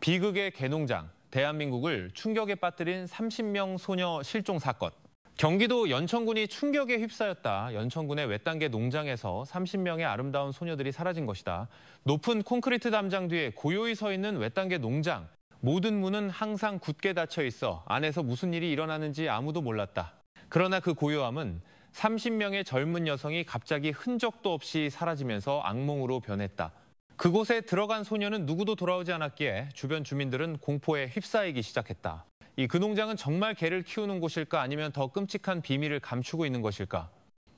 비극의 개농장, 대한민국을 충격에 빠뜨린 30명 소녀 실종 사건. 경기도 연천군이 충격에 휩싸였다. 연천군의 외딴개 농장에서 30명의 아름다운 소녀들이 사라진 것이다. 높은 콘크리트 담장 뒤에 고요히 서 있는 외딴개 농장. 모든 문은 항상 굳게 닫혀 있어 안에서 무슨 일이 일어나는지 아무도 몰랐다. 그러나 그 고요함은 30명의 젊은 여성이 갑자기 흔적도 없이 사라지면서 악몽으로 변했다. 그곳에 들어간 소녀는 누구도 돌아오지 않았기에 주변 주민들은 공포에 휩싸이기 시작했다. 그 농장은 정말 개를 키우는 곳일까 아니면 더 끔찍한 비밀을 감추고 있는 것일까?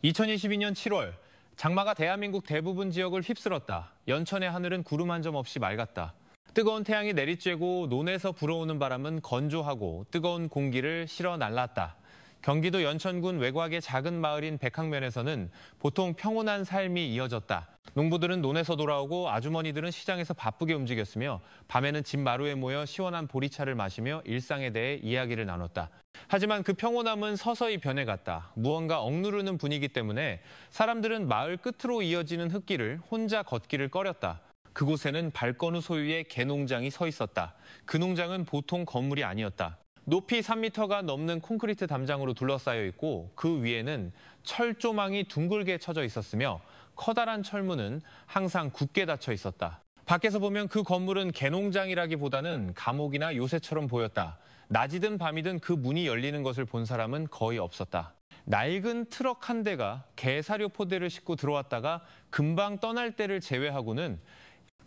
2022년 7월 장마가 대한민국 대부분 지역을 휩쓸었다. 연천의 하늘은 구름 한 점 없이 맑았다. 뜨거운 태양이 내리쬐고 논에서 불어오는 바람은 건조하고 뜨거운 공기를 실어 날랐다. 경기도 연천군 외곽의 작은 마을인 백학면에서는 보통 평온한 삶이 이어졌다. 농부들은 논에서 돌아오고 아주머니들은 시장에서 바쁘게 움직였으며 밤에는 집 마루에 모여 시원한 보리차를 마시며 일상에 대해 이야기를 나눴다. 하지만 그 평온함은 서서히 변해갔다. 무언가 억누르는 분위기 때문에 사람들은 마을 끝으로 이어지는 흙길을 혼자 걷기를 꺼렸다. 그곳에는 발건우 소유의 개농장이 서 있었다. 그 농장은 보통 건물이 아니었다. 높이 3m가 넘는 콘크리트 담장으로 둘러싸여 있고 그 위에는 철조망이 둥글게 쳐져 있었으며 커다란 철문은 항상 굳게 닫혀 있었다. 밖에서 보면 그 건물은 개농장이라기보다는 감옥이나 요새처럼 보였다. 낮이든 밤이든 그 문이 열리는 것을 본 사람은 거의 없었다. 낡은 트럭 한 대가 개 사료 포대를 싣고 들어왔다가 금방 떠날 때를 제외하고는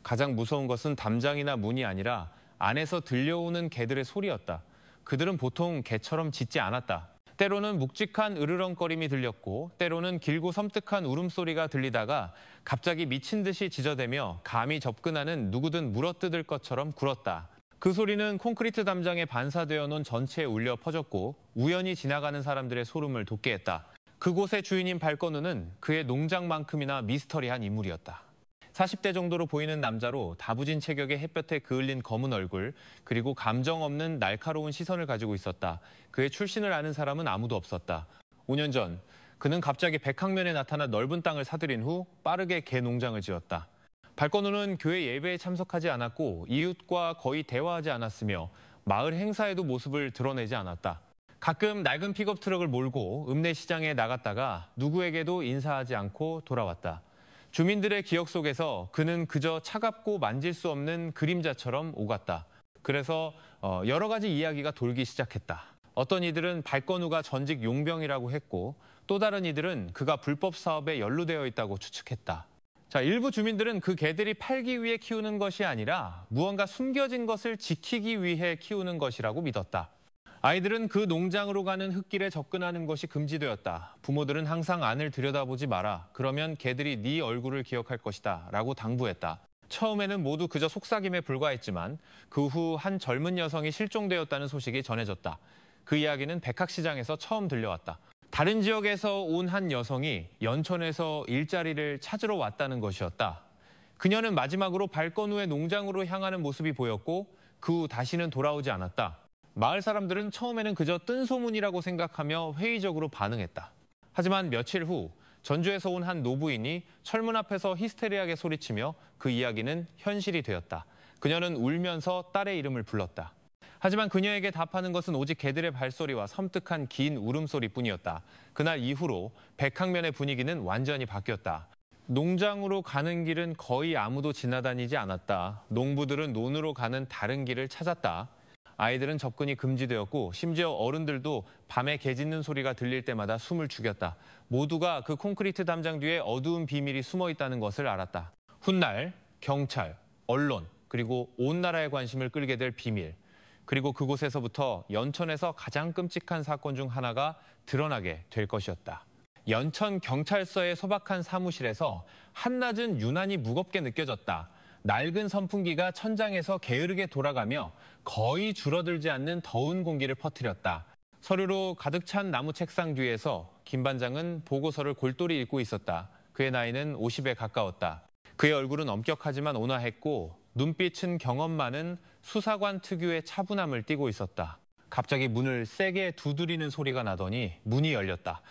가장 무서운 것은 담장이나 문이 아니라 안에서 들려오는 개들의 소리였다. 그들은 보통 개처럼 짖지 않았다. 때로는 묵직한 으르렁거림이 들렸고 때로는 길고 섬뜩한 울음소리가 들리다가 갑자기 미친 듯이 짖어대며 감히 접근하는 누구든 물어뜯을 것처럼 굴었다. 그 소리는 콘크리트 담장에 반사되어 놓은 전체에 울려 퍼졌고 우연히 지나가는 사람들의 소름을 돋게 했다. 그곳의 주인인 발건우는 그의 농장만큼이나 미스터리한 인물이었다. 40대 정도로 보이는 남자로 다부진 체격의 햇볕에 그을린 검은 얼굴, 그리고 감정 없는 날카로운 시선을 가지고 있었다. 그의 출신을 아는 사람은 아무도 없었다. 5년 전 그는 갑자기 백학면에 나타나 넓은 땅을 사들인 후 빠르게 개 농장을 지었다. 발건우는 교회 예배에 참석하지 않았고 이웃과 거의 대화하지 않았으며 마을 행사에도 모습을 드러내지 않았다. 가끔 낡은 픽업 트럭을 몰고 읍내 시장에 나갔다가 누구에게도 인사하지 않고 돌아왔다. 주민들의 기억 속에서 그는 그저 차갑고 만질 수 없는 그림자처럼 오갔다. 그래서 여러 가지 이야기가 돌기 시작했다. 어떤 이들은 발건우가 전직 용병이라고 했고 또 다른 이들은 그가 불법 사업에 연루되어 있다고 추측했다. 일부 주민들은 그 개들이 팔기 위해 키우는 것이 아니라 무언가 숨겨진 것을 지키기 위해 키우는 것이라고 믿었다. 아이들은 그 농장으로 가는 흙길에 접근하는 것이 금지되었다. 부모들은 항상 안을 들여다보지 마라. 그러면 개들이 네 얼굴을 기억할 것이다. 라고 당부했다. 처음에는 모두 그저 속삭임에 불과했지만 그 후 한 젊은 여성이 실종되었다는 소식이 전해졌다. 그 이야기는 백학시장에서 처음 들려왔다. 다른 지역에서 온 한 여성이 연천에서 일자리를 찾으러 왔다는 것이었다. 그녀는 마지막으로 발건우의 농장으로 향하는 모습이 보였고 그 후 다시는 돌아오지 않았다. 마을 사람들은 처음에는 그저 뜬 소문이라고 생각하며 회의적으로 반응했다. 하지만 며칠 후 전주에서 온 한 노부인이 철문 앞에서 히스테리하게 소리치며 그 이야기는 현실이 되었다. 그녀는 울면서 딸의 이름을 불렀다. 하지만 그녀에게 답하는 것은 오직 개들의 발소리와 섬뜩한 긴 울음소리뿐이었다. 그날 이후로 백학면의 분위기는 완전히 바뀌었다. 농장으로 가는 길은 거의 아무도 지나다니지 않았다. 농부들은 논으로 가는 다른 길을 찾았다. 아이들은 접근이 금지되었고 심지어 어른들도 밤에 개 짖는 소리가 들릴 때마다 숨을 죽였다. 모두가 그 콘크리트 담장 뒤에 어두운 비밀이 숨어 있다는 것을 알았다. 훗날 경찰, 언론, 그리고 온 나라의 관심을 끌게 될 비밀. 그리고 그곳에서부터 연천에서 가장 끔찍한 사건 중 하나가 드러나게 될 것이었다. 연천 경찰서의 소박한 사무실에서 한낮은 유난히 무겁게 느껴졌다. 낡은 선풍기가 천장에서 게으르게 돌아가며 거의 줄어들지 않는 더운 공기를 퍼뜨렸다. 서류로 가득 찬 나무 책상 뒤에서 김 반장은 보고서를 골똘히 읽고 있었다. 그의 나이는 50에 가까웠다. 그의 얼굴은 엄격하지만 온화했고 눈빛은 경험 많은 수사관 특유의 차분함을 띠고 있었다. 갑자기 문을 세게 두드리는 소리가 나더니 문이 열렸다.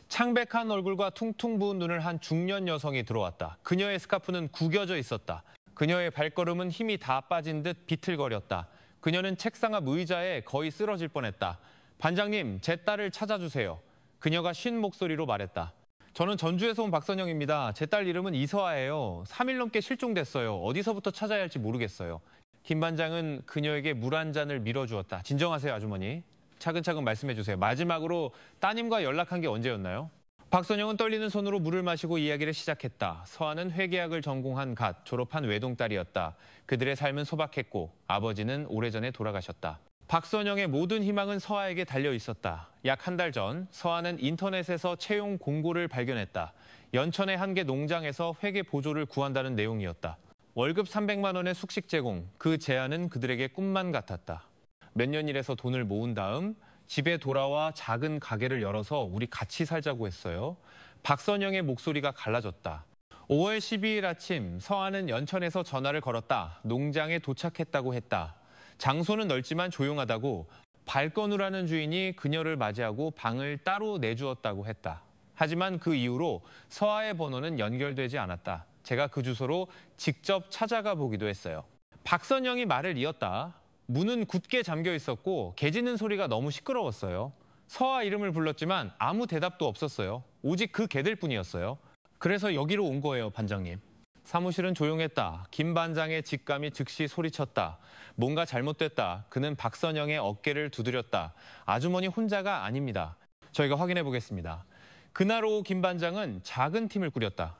창백한 얼굴과 퉁퉁 부은 눈을 한 중년 여성이 들어왔다. 그녀의 스카프는 구겨져 있었다. 그녀의 발걸음은 힘이 다 빠진 듯 비틀거렸다. 그녀는 책상 앞 의자에 거의 쓰러질 뻔했다. 반장님, 제 딸을 찾아주세요. 그녀가 쉰 목소리로 말했다. 저는 전주에서 온 박선영입니다. 제 딸 이름은 이서아예요. 3일 넘게 실종됐어요. 어디서부터 찾아야 할지 모르겠어요. 김 반장은 그녀에게 물 한 잔을 밀어주었다. 진정하세요, 아주머니. 차근차근 말씀해 주세요. 마지막으로 따님과 연락한 게 언제였나요? 박선영은 떨리는 손으로 물을 마시고 이야기를 시작했다. 서아는 회계학을 전공한 갓 졸업한 외동딸이었다. 그들의 삶은 소박했고 아버지는 오래전에 돌아가셨다. 박선영의 모든 희망은 서아에게 달려 있었다. 약 한 달 전 서아는 인터넷에서 채용 공고를 발견했다. 연천의 한 개 농장에서 회계 보조를 구한다는 내용이었다. 월급 300만 원의 숙식 제공, 그 제안은 그들에게 꿈만 같았다. 몇 년 일해서 돈을 모은 다음 집에 돌아와 작은 가게를 열어서 우리 같이 살자고 했어요. 박선영의 목소리가 갈라졌다. 5월 12일 아침 서아는 연천에서 전화를 걸었다. 농장에 도착했다고 했다. 장소는 넓지만 조용하다고 발건우라는 주인이 그녀를 맞이하고 방을 따로 내주었다고 했다. 하지만 그 이후로 서아의 번호는 연결되지 않았다. 제가 그 주소로 직접 찾아가 보기도 했어요. 박선영이 말을 이었다. 문은 굳게 잠겨 있었고 개 짖는 소리가 너무 시끄러웠어요. 서아 이름을 불렀지만 아무 대답도 없었어요. 오직 그 개들 뿐이었어요. 그래서 여기로 온 거예요, 반장님. 사무실은 조용했다. 김 반장의 직감이 즉시 소리쳤다. 뭔가 잘못됐다. 그는 박선영의 어깨를 두드렸다. 아주머니 혼자가 아닙니다. 저희가 확인해 보겠습니다. 그날 오후 김 반장은 작은 팀을 꾸렸다.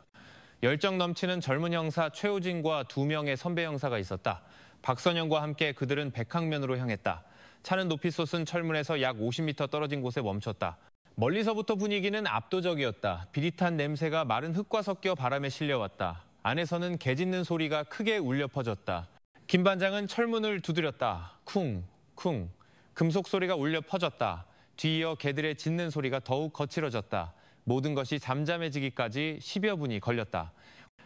열정 넘치는 젊은 형사 최우진과 2명의 선배 형사가 있었다. 박선영과 함께 그들은 백학면으로 향했다. 차는 높이 솟은 철문에서 약 50m 떨어진 곳에 멈췄다. 멀리서부터 분위기는 압도적이었다. 비릿한 냄새가 마른 흙과 섞여 바람에 실려왔다. 안에서는 개 짖는 소리가 크게 울려 퍼졌다. 김 반장은 철문을 두드렸다. 쿵, 쿵. 금속 소리가 울려 퍼졌다. 뒤이어 개들의 짖는 소리가 더욱 거칠어졌다. 모든 것이 잠잠해지기까지 10여 분이 걸렸다.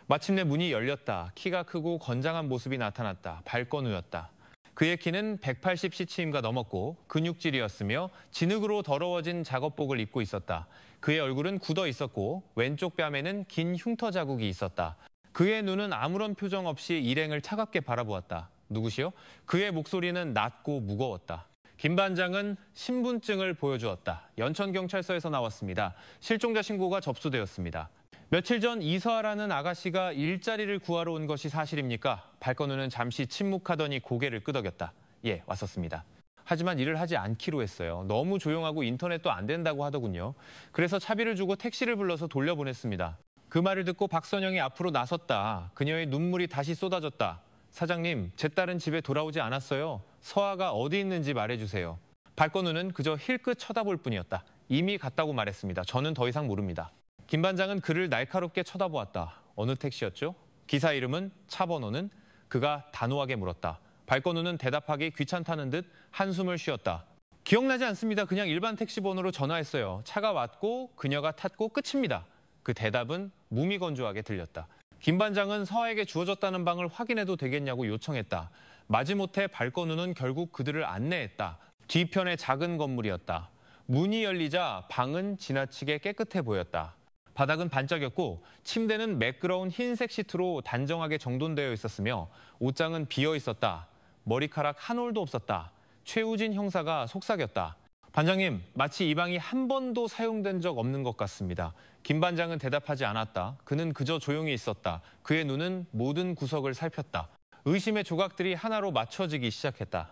마침내 문이 열렸다. 키가 크고 건장한 모습이 나타났다. 발건우였다. 그의 키는 180cm가 넘었고 근육질이었으며 진흙으로 더러워진 작업복을 입고 있었다. 그의 얼굴은 굳어 있었고 왼쪽 뺨에는 긴 흉터 자국이 있었다. 그의 눈은 아무런 표정 없이 일행을 차갑게 바라보았다. 누구시오? 그의 목소리는 낮고 무거웠다. 김 반장은 신분증을 보여주었다. 연천경찰서에서 나왔습니다. 실종자 신고가 접수되었습니다. 며칠 전 이서아라는 아가씨가 일자리를 구하러 온 것이 사실입니까? 발건우는 잠시 침묵하더니 고개를 끄덕였다. 예, 왔었습니다. 하지만 일을 하지 않기로 했어요. 너무 조용하고 인터넷도 안 된다고 하더군요. 그래서 차비를 주고 택시를 불러서 돌려보냈습니다. 그 말을 듣고 박선영이 앞으로 나섰다. 그녀의 눈물이 다시 쏟아졌다. 사장님, 제 딸은 집에 돌아오지 않았어요. 서아가 어디 있는지 말해주세요. 발건우는 그저 힐끗 쳐다볼 뿐이었다. 이미 갔다고 말했습니다. 저는 더 이상 모릅니다. 김 반장은 그를 날카롭게 쳐다보았다. 어느 택시였죠? 기사 이름은? 차 번호는? 그가 단호하게 물었다. 발건우는 대답하기 귀찮다는 듯 한숨을 쉬었다. 기억나지 않습니다. 그냥 일반 택시 번호로 전화했어요. 차가 왔고 그녀가 탔고 끝입니다. 그 대답은 무미건조하게 들렸다. 김 반장은 서아에게 주어졌다는 방을 확인해도 되겠냐고 요청했다. 마지못해 발건우는 결국 그들을 안내했다. 뒤편의 작은 건물이었다. 문이 열리자 방은 지나치게 깨끗해 보였다. 바닥은 반짝였고 침대는 매끄러운 흰색 시트로 단정하게 정돈되어 있었으며 옷장은 비어 있었다. 머리카락 한 올도 없었다. 최우진 형사가 속삭였다. 반장님, 마치 이 방이 한 번도 사용된 적 없는 것 같습니다. 김 반장은 대답하지 않았다. 그는 그저 조용히 있었다. 그의 눈은 모든 구석을 살폈다. 의심의 조각들이 하나로 맞춰지기 시작했다.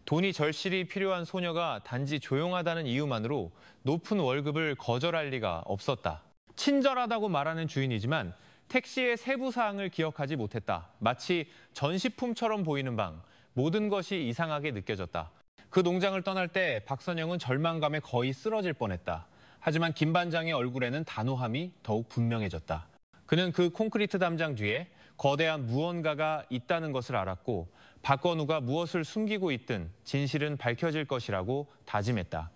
돈이 절실히 필요한 소녀가 단지 조용하다는 이유만으로 높은 월급을 거절할 리가 없었다. 친절하다고 말하는 주인이지만 택시의 세부 사항을 기억하지 못했다. 마치 전시품처럼 보이는 방, 모든 것이 이상하게 느껴졌다. 그 농장을 떠날 때 박선영은 절망감에 거의 쓰러질 뻔했다. 하지만 김 반장의 얼굴에는 단호함이 더욱 분명해졌다. 그는 그 콘크리트 담장 뒤에 거대한 무언가가 있다는 것을 알았고 박건우가 무엇을 숨기고 있든 진실은 밝혀질 것이라고 다짐했다.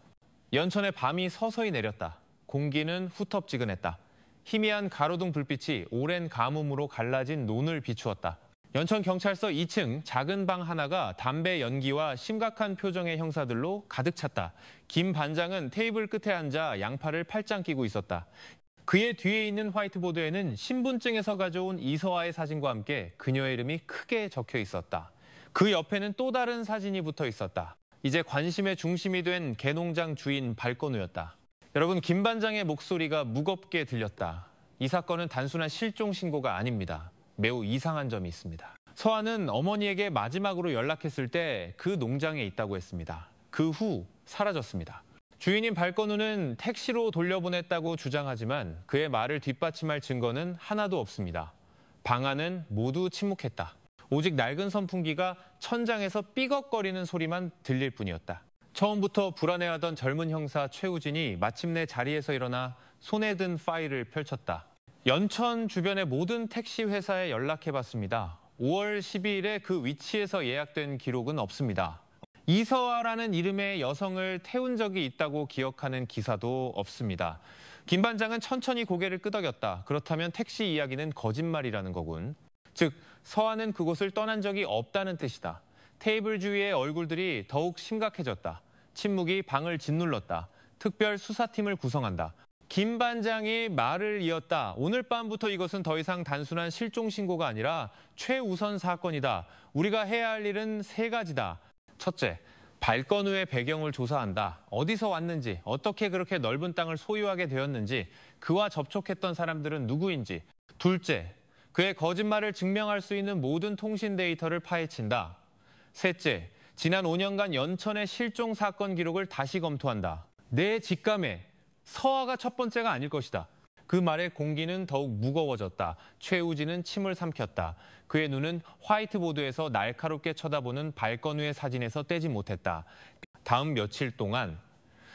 연천의 밤이 서서히 내렸다. 공기는 후텁지근했다. 희미한 가로등 불빛이 오랜 가뭄으로 갈라진 논을 비추었다. 연천경찰서 2층 작은 방 하나가 담배 연기와 심각한 표정의 형사들로 가득 찼다. 김 반장은 테이블 끝에 앉아 양팔을 팔짱 끼고 있었다. 그의 뒤에 있는 화이트보드에는 신분증에서 가져온 이서아의 사진과 함께 그녀의 이름이 크게 적혀 있었다. 그 옆에는 또 다른 사진이 붙어 있었다. 이제 관심의 중심이 된 개농장 주인 발건우였다. 여러분, 김 반장의 목소리가 무겁게 들렸다. 이 사건은 단순한 실종 신고가 아닙니다. 매우 이상한 점이 있습니다. 서아는 어머니에게 마지막으로 연락했을 때 그 농장에 있다고 했습니다. 그 후 사라졌습니다. 주인인 발건우는 택시로 돌려보냈다고 주장하지만 그의 말을 뒷받침할 증거는 하나도 없습니다. 방 안은 모두 침묵했다. 오직 낡은 선풍기가 천장에서 삐걱거리는 소리만 들릴 뿐이었다. 처음부터 불안해하던 젊은 형사 최우진이 마침내 자리에서 일어나 손에 든 파일을 펼쳤다. 연천 주변의 모든 택시 회사에 연락해봤습니다. 5월 12일에 그 위치에서 예약된 기록은 없습니다. 이서아라는 이름의 여성을 태운 적이 있다고 기억하는 기사도 없습니다. 김 반장은 천천히 고개를 끄덕였다. 그렇다면 택시 이야기는 거짓말이라는 거군. 즉, 서아는 그곳을 떠난 적이 없다는 뜻이다. 테이블 주위의 얼굴들이 더욱 심각해졌다. 침묵이 방을 짓눌렀다. 특별 수사팀을 구성한다. 김 반장이 말을 이었다. 오늘 밤부터 이것은 더 이상 단순한 실종 신고가 아니라 최우선 사건이다. 우리가 해야 할 일은 3가지다. 첫째, 발건우의 배경을 조사한다. 어디서 왔는지, 어떻게 그렇게 넓은 땅을 소유하게 되었는지, 그와 접촉했던 사람들은 누구인지. 둘째, 그의 거짓말을 증명할 수 있는 모든 통신 데이터를 파헤친다. 셋째, 지난 5년간 연천의 실종 사건 기록을 다시 검토한다. 내 직감에 서아가 첫 번째가 아닐 것이다. 그 말에 공기는 더욱 무거워졌다. 최우진은 침을 삼켰다. 그의 눈은 화이트보드에서 날카롭게 쳐다보는 발건우의 사진에서 떼지 못했다. 다음 며칠 동안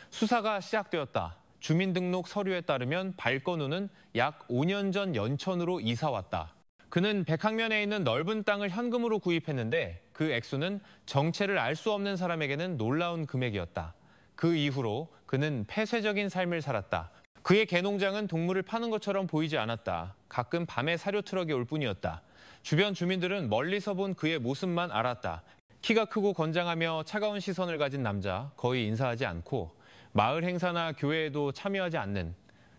수사가 시작되었다. 주민등록 서류에 따르면 발건우는 약 5년 전 연천으로 이사 왔다. 그는 백학면에 있는 넓은 땅을 현금으로 구입했는데 그 액수는 정체를 알 수 없는 사람에게는 놀라운 금액이었다. 그 이후로 그는 폐쇄적인 삶을 살았다. 그의 개농장은 동물을 파는 것처럼 보이지 않았다. 가끔 밤에 사료 트럭이 올 뿐이었다. 주변 주민들은 멀리서 본 그의 모습만 알았다. 키가 크고 건장하며 차가운 시선을 가진 남자, 거의 인사하지 않고 마을 행사나 교회에도 참여하지 않는,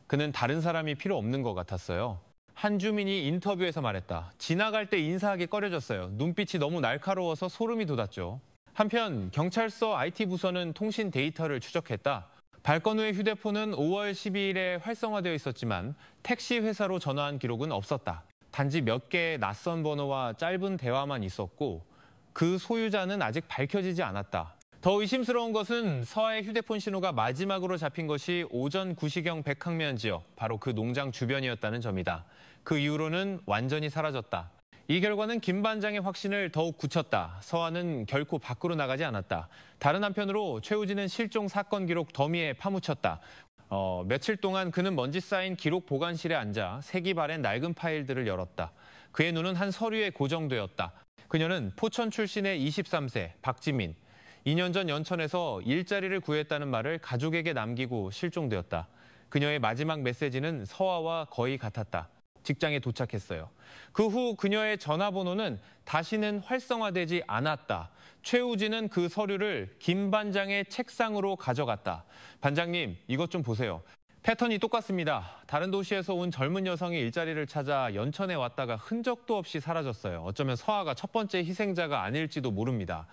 그는 다른 사람이 필요 없는 것 같았어요. 한 주민이 인터뷰에서 말했다. 지나갈 때 인사하기 꺼려졌어요. 눈빛이 너무 날카로워서 소름이 돋았죠. 한편 경찰서 IT 부서는 통신 데이터를 추적했다. 발건우의 휴대폰은 5월 12일에 활성화되어 있었지만 택시 회사로 전화한 기록은 없었다. 단지 몇 개의 낯선 번호와 짧은 대화만 있었고 그 소유자는 아직 밝혀지지 않았다. 더 의심스러운 것은 서아의 휴대폰 신호가 마지막으로 잡힌 것이 오전 9시경 백학면 지역, 바로 그 농장 주변이었다는 점이다. 그 이후로는 완전히 사라졌다. 이 결과는 김 반장의 확신을 더욱 굳혔다. 서아는 결코 밖으로 나가지 않았다. 다른 한편으로 최우진은 실종 사건 기록 더미에 파묻혔다. 며칠 동안 그는 먼지 쌓인 기록 보관실에 앉아 색이 바랜 낡은 파일들을 열었다. 그의 눈은 한 서류에 고정되었다. 그녀는 포천 출신의 23세 박지민. 2년 전 연천에서 일자리를 구했다는 말을 가족에게 남기고 실종되었다. 그녀의 마지막 메시지는 서아와 거의 같았다. 직장에 도착했어요. 그 후 그녀의 전화번호는 다시는 활성화되지 않았다. 최우진은 그 서류를 김 반장의 책상으로 가져갔다. 반장님, 이것 좀 보세요. 패턴이 똑같습니다. 다른 도시에서 온 젊은 여성이 일자리를 찾아 연천에 왔다가 흔적도 없이 사라졌어요. 어쩌면 서아가 첫 번째 희생자가 아닐지도 모릅니다.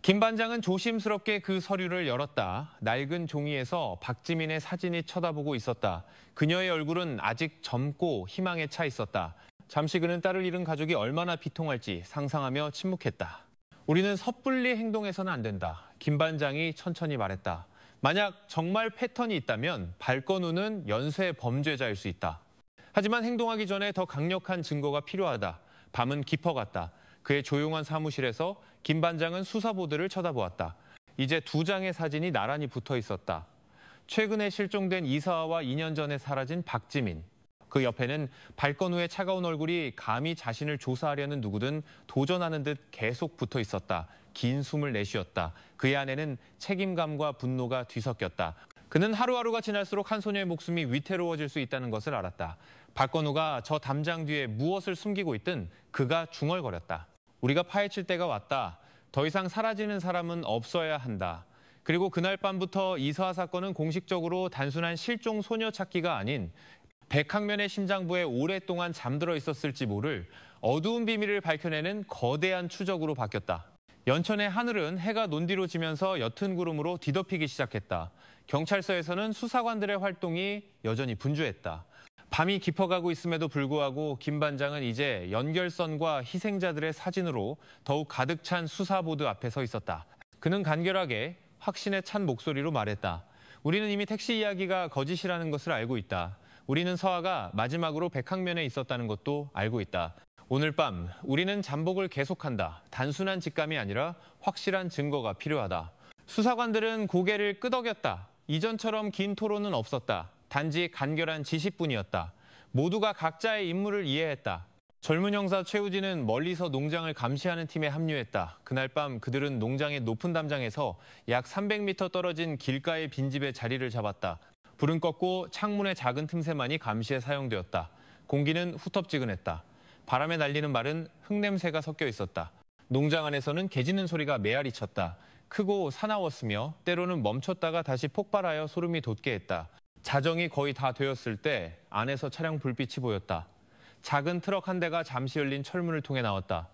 김 반장은 조심스럽게 그 서류를 열었다. 낡은 종이에서 박지민의 사진이 쳐다보고 있었다. 그녀의 얼굴은 아직 젊고 희망에 차 있었다. 잠시 그는 딸을 잃은 가족이 얼마나 비통할지 상상하며 침묵했다. 우리는 섣불리 행동해서는 안 된다. 김 반장이 천천히 말했다. 만약 정말 패턴이 있다면 발건우는 연쇄 범죄자일 수 있다. 하지만 행동하기 전에 더 강력한 증거가 필요하다. 밤은 깊어갔다. 그의 조용한 사무실에서 김 반장은 수사보드를 쳐다보았다. 이제 2장의 사진이 나란히 붙어 있었다. 최근에 실종된 이서아와 2년 전에 사라진 박지민. 그 옆에는 발건우의 차가운 얼굴이 감히 자신을 조사하려는 누구든 도전하는 듯 계속 붙어 있었다. 긴 숨을 내쉬었다. 그의 안에는 책임감과 분노가 뒤섞였다. 그는 하루하루가 지날수록 한 소녀의 목숨이 위태로워질 수 있다는 것을 알았다. 발건우가 저 담장 뒤에 무엇을 숨기고 있든 그가 중얼거렸다. 우리가 파헤칠 때가 왔다. 더 이상 사라지는 사람은 없어야 한다. 그리고 그날 밤부터 이서아 사건은 공식적으로 단순한 실종 소녀 찾기가 아닌 백학면의 심장부에 오랫동안 잠들어 있었을지 모를 어두운 비밀을 밝혀내는 거대한 추적으로 바뀌었다. 연천의 하늘은 해가 논뒤로 지면서 옅은 구름으로 뒤덮이기 시작했다. 경찰서에서는 수사관들의 활동이 여전히 분주했다. 밤이 깊어가고 있음에도 불구하고 김 반장은 이제 연결선과 희생자들의 사진으로 더욱 가득 찬 수사보드 앞에 서 있었다. 그는 간결하게 확신에 찬 목소리로 말했다. 우리는 이미 택시 이야기가 거짓이라는 것을 알고 있다. 우리는 서아가 마지막으로 백학면에 있었다는 것도 알고 있다. 오늘 밤 우리는 잠복을 계속한다. 단순한 직감이 아니라 확실한 증거가 필요하다. 수사관들은 고개를 끄덕였다. 이전처럼 긴 토론은 없었다. 단지 간결한 지시뿐이었다. 모두가 각자의 임무를 이해했다. 젊은 형사 최우진은 멀리서 농장을 감시하는 팀에 합류했다. 그날 밤 그들은 농장의 높은 담장에서 약 300m 떨어진 길가의 빈집에 자리를 잡았다. 불은 껐고 창문의 작은 틈새만이 감시에 사용되었다. 공기는 후텁지근했다. 바람에 날리는 말은 흙냄새가 섞여 있었다. 농장 안에서는 개 짖는 소리가 메아리 쳤다. 크고 사나웠으며 때로는 멈췄다가 다시 폭발하여 소름이 돋게 했다. 자정이 거의 다 되었을 때 안에서 차량 불빛이 보였다. 작은 트럭 한 대가 잠시 열린 철문을 통해 나왔다.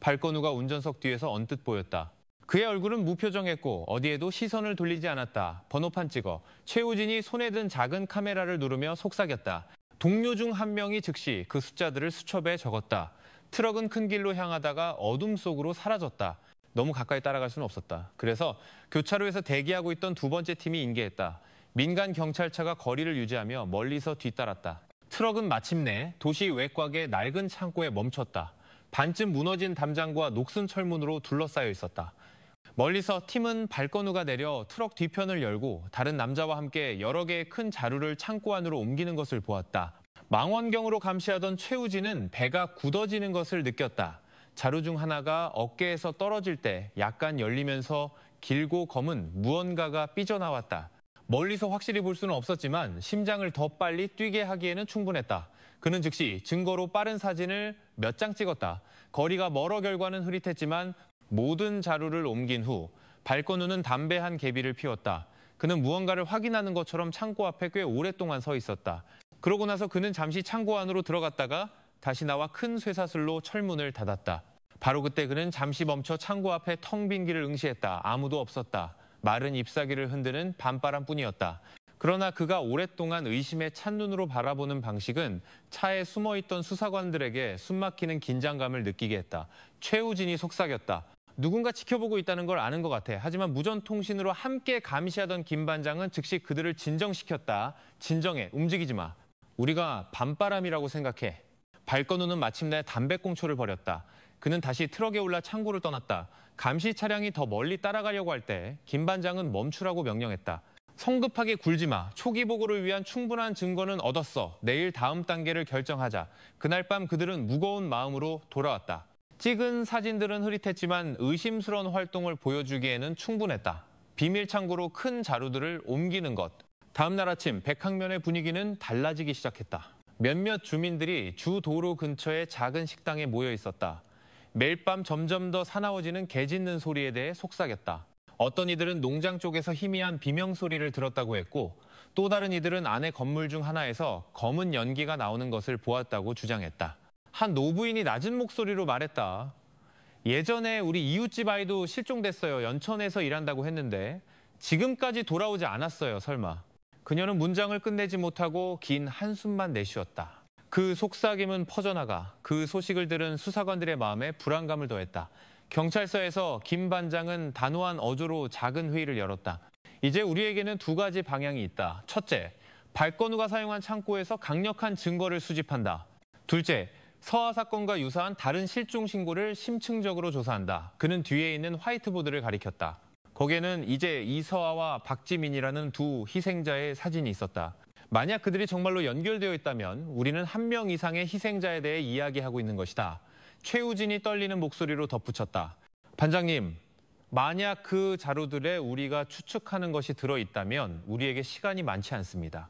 발건우가 운전석 뒤에서 언뜻 보였다. 그의 얼굴은 무표정했고 어디에도 시선을 돌리지 않았다. 번호판 찍어 최우진이 손에 든 작은 카메라를 누르며 속삭였다. 동료 중 한 명이 즉시 그 숫자들을 수첩에 적었다. 트럭은 큰 길로 향하다가 어둠 속으로 사라졌다. 너무 가까이 따라갈 수는 없었다. 그래서 교차로에서 대기하고 있던 두 번째 팀이 인계했다. 민간 경찰차가 거리를 유지하며 멀리서 뒤따랐다. 트럭은 마침내 도시 외곽의 낡은 창고에 멈췄다. 반쯤 무너진 담장과 녹슨 철문으로 둘러싸여 있었다. 멀리서 팀은 발건우가 내려 트럭 뒤편을 열고 다른 남자와 함께 여러 개의 큰 자루를 창고 안으로 옮기는 것을 보았다. 망원경으로 감시하던 최우진은 배가 굳어지는 것을 느꼈다. 자루 중 하나가 어깨에서 떨어질 때 약간 열리면서 길고 검은 무언가가 삐져나왔다. 멀리서 확실히 볼 수는 없었지만 심장을 더 빨리 뛰게 하기에는 충분했다. 그는 즉시 증거로 빠른 사진을 몇 장 찍었다. 거리가 멀어 결과는 흐릿했지만 모든 자루를 옮긴 후 발건우는 담배 한 개비를 피웠다. 그는 무언가를 확인하는 것처럼 창고 앞에 꽤 오랫동안 서 있었다. 그러고 나서 그는 잠시 창고 안으로 들어갔다가 다시 나와 큰 쇠사슬로 철문을 닫았다. 바로 그때 그는 잠시 멈춰 창고 앞에 텅 빈 길을 응시했다. 아무도 없었다. 마른 잎사귀를 흔드는 밤바람뿐이었다. 그러나 그가 오랫동안 의심에 찬 눈으로 바라보는 방식은 차에 숨어있던 수사관들에게 숨막히는 긴장감을 느끼게 했다. 최우진이 속삭였다. 누군가 지켜보고 있다는 걸 아는 것 같아. 하지만 무전통신으로 함께 감시하던 김 반장은 즉시 그들을 진정시켰다. 진정해, 움직이지 마. 우리가 밤바람이라고 생각해. 발건우는 마침내 담배꽁초를 버렸다. 그는 다시 트럭에 올라 창고를 떠났다. 감시 차량이 더 멀리 따라가려고 할 때 김 반장은 멈추라고 명령했다. 성급하게 굴지 마. 초기 보고를 위한 충분한 증거는 얻었어. 내일 다음 단계를 결정하자. 그날 밤 그들은 무거운 마음으로 돌아왔다. 찍은 사진들은 흐릿했지만 의심스러운 활동을 보여주기에는 충분했다. 비밀 창고로 큰 자루들을 옮기는 것. 다음 날 아침 백학면의 분위기는 달라지기 시작했다. 몇몇 주민들이 주 도로 근처의 작은 식당에 모여 있었다. 매일 밤 점점 더 사나워지는 개 짖는 소리에 대해 속삭였다. 어떤 이들은 농장 쪽에서 희미한 비명 소리를 들었다고 했고 또 다른 이들은 안의 건물 중 하나에서 검은 연기가 나오는 것을 보았다고 주장했다. 한 노부인이 낮은 목소리로 말했다. 예전에 우리 이웃집 아이도 실종됐어요. 연천에서 일한다고 했는데 지금까지 돌아오지 않았어요. 설마. 그녀는 문장을 끝내지 못하고 긴 한숨만 내쉬었다. 그 속삭임은 퍼져나가 그 소식을 들은 수사관들의 마음에 불안감을 더했다. 경찰서에서 김 반장은 단호한 어조로 작은 회의를 열었다. 이제 우리에게는 두 가지 방향이 있다. 첫째, 발건우가 사용한 창고에서 강력한 증거를 수집한다. 둘째, 서아 사건과 유사한 다른 실종 신고를 심층적으로 조사한다. 그는 뒤에 있는 화이트보드를 가리켰다. 거기에는 이제 이서아와 박지민이라는 두 희생자의 사진이 있었다. 만약 그들이 정말로 연결되어 있다면 우리는 한 명 이상의 희생자에 대해 이야기하고 있는 것이다. 최우진이 떨리는 목소리로 덧붙였다. 반장님, 만약 그 자료들에 우리가 추측하는 것이 들어있다면 우리에게 시간이 많지 않습니다.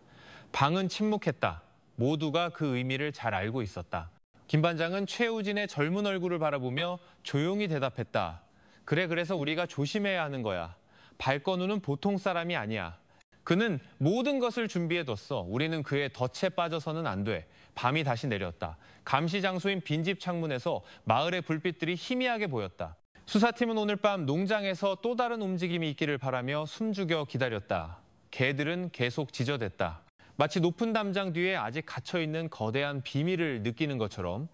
방은 침묵했다. 모두가 그 의미를 잘 알고 있었다. 김 반장은 최우진의 젊은 얼굴을 바라보며 조용히 대답했다. 그래서 우리가 조심해야 하는 거야. 발건우는 보통 사람이 아니야. 그는 모든 것을 준비해뒀어. 우리는 그의 덫에 빠져서는 안 돼. 밤이 다시 내렸다. 감시 장소인 빈집 창문에서 마을의 불빛들이 희미하게 보였다. 수사팀은 오늘 밤 농장에서 또 다른 움직임이 있기를 바라며 숨죽여 기다렸다. 개들은 계속 지저댔다. 마치 높은 담장 뒤에 아직 갇혀있는 거대한 비밀을 느끼는 것처럼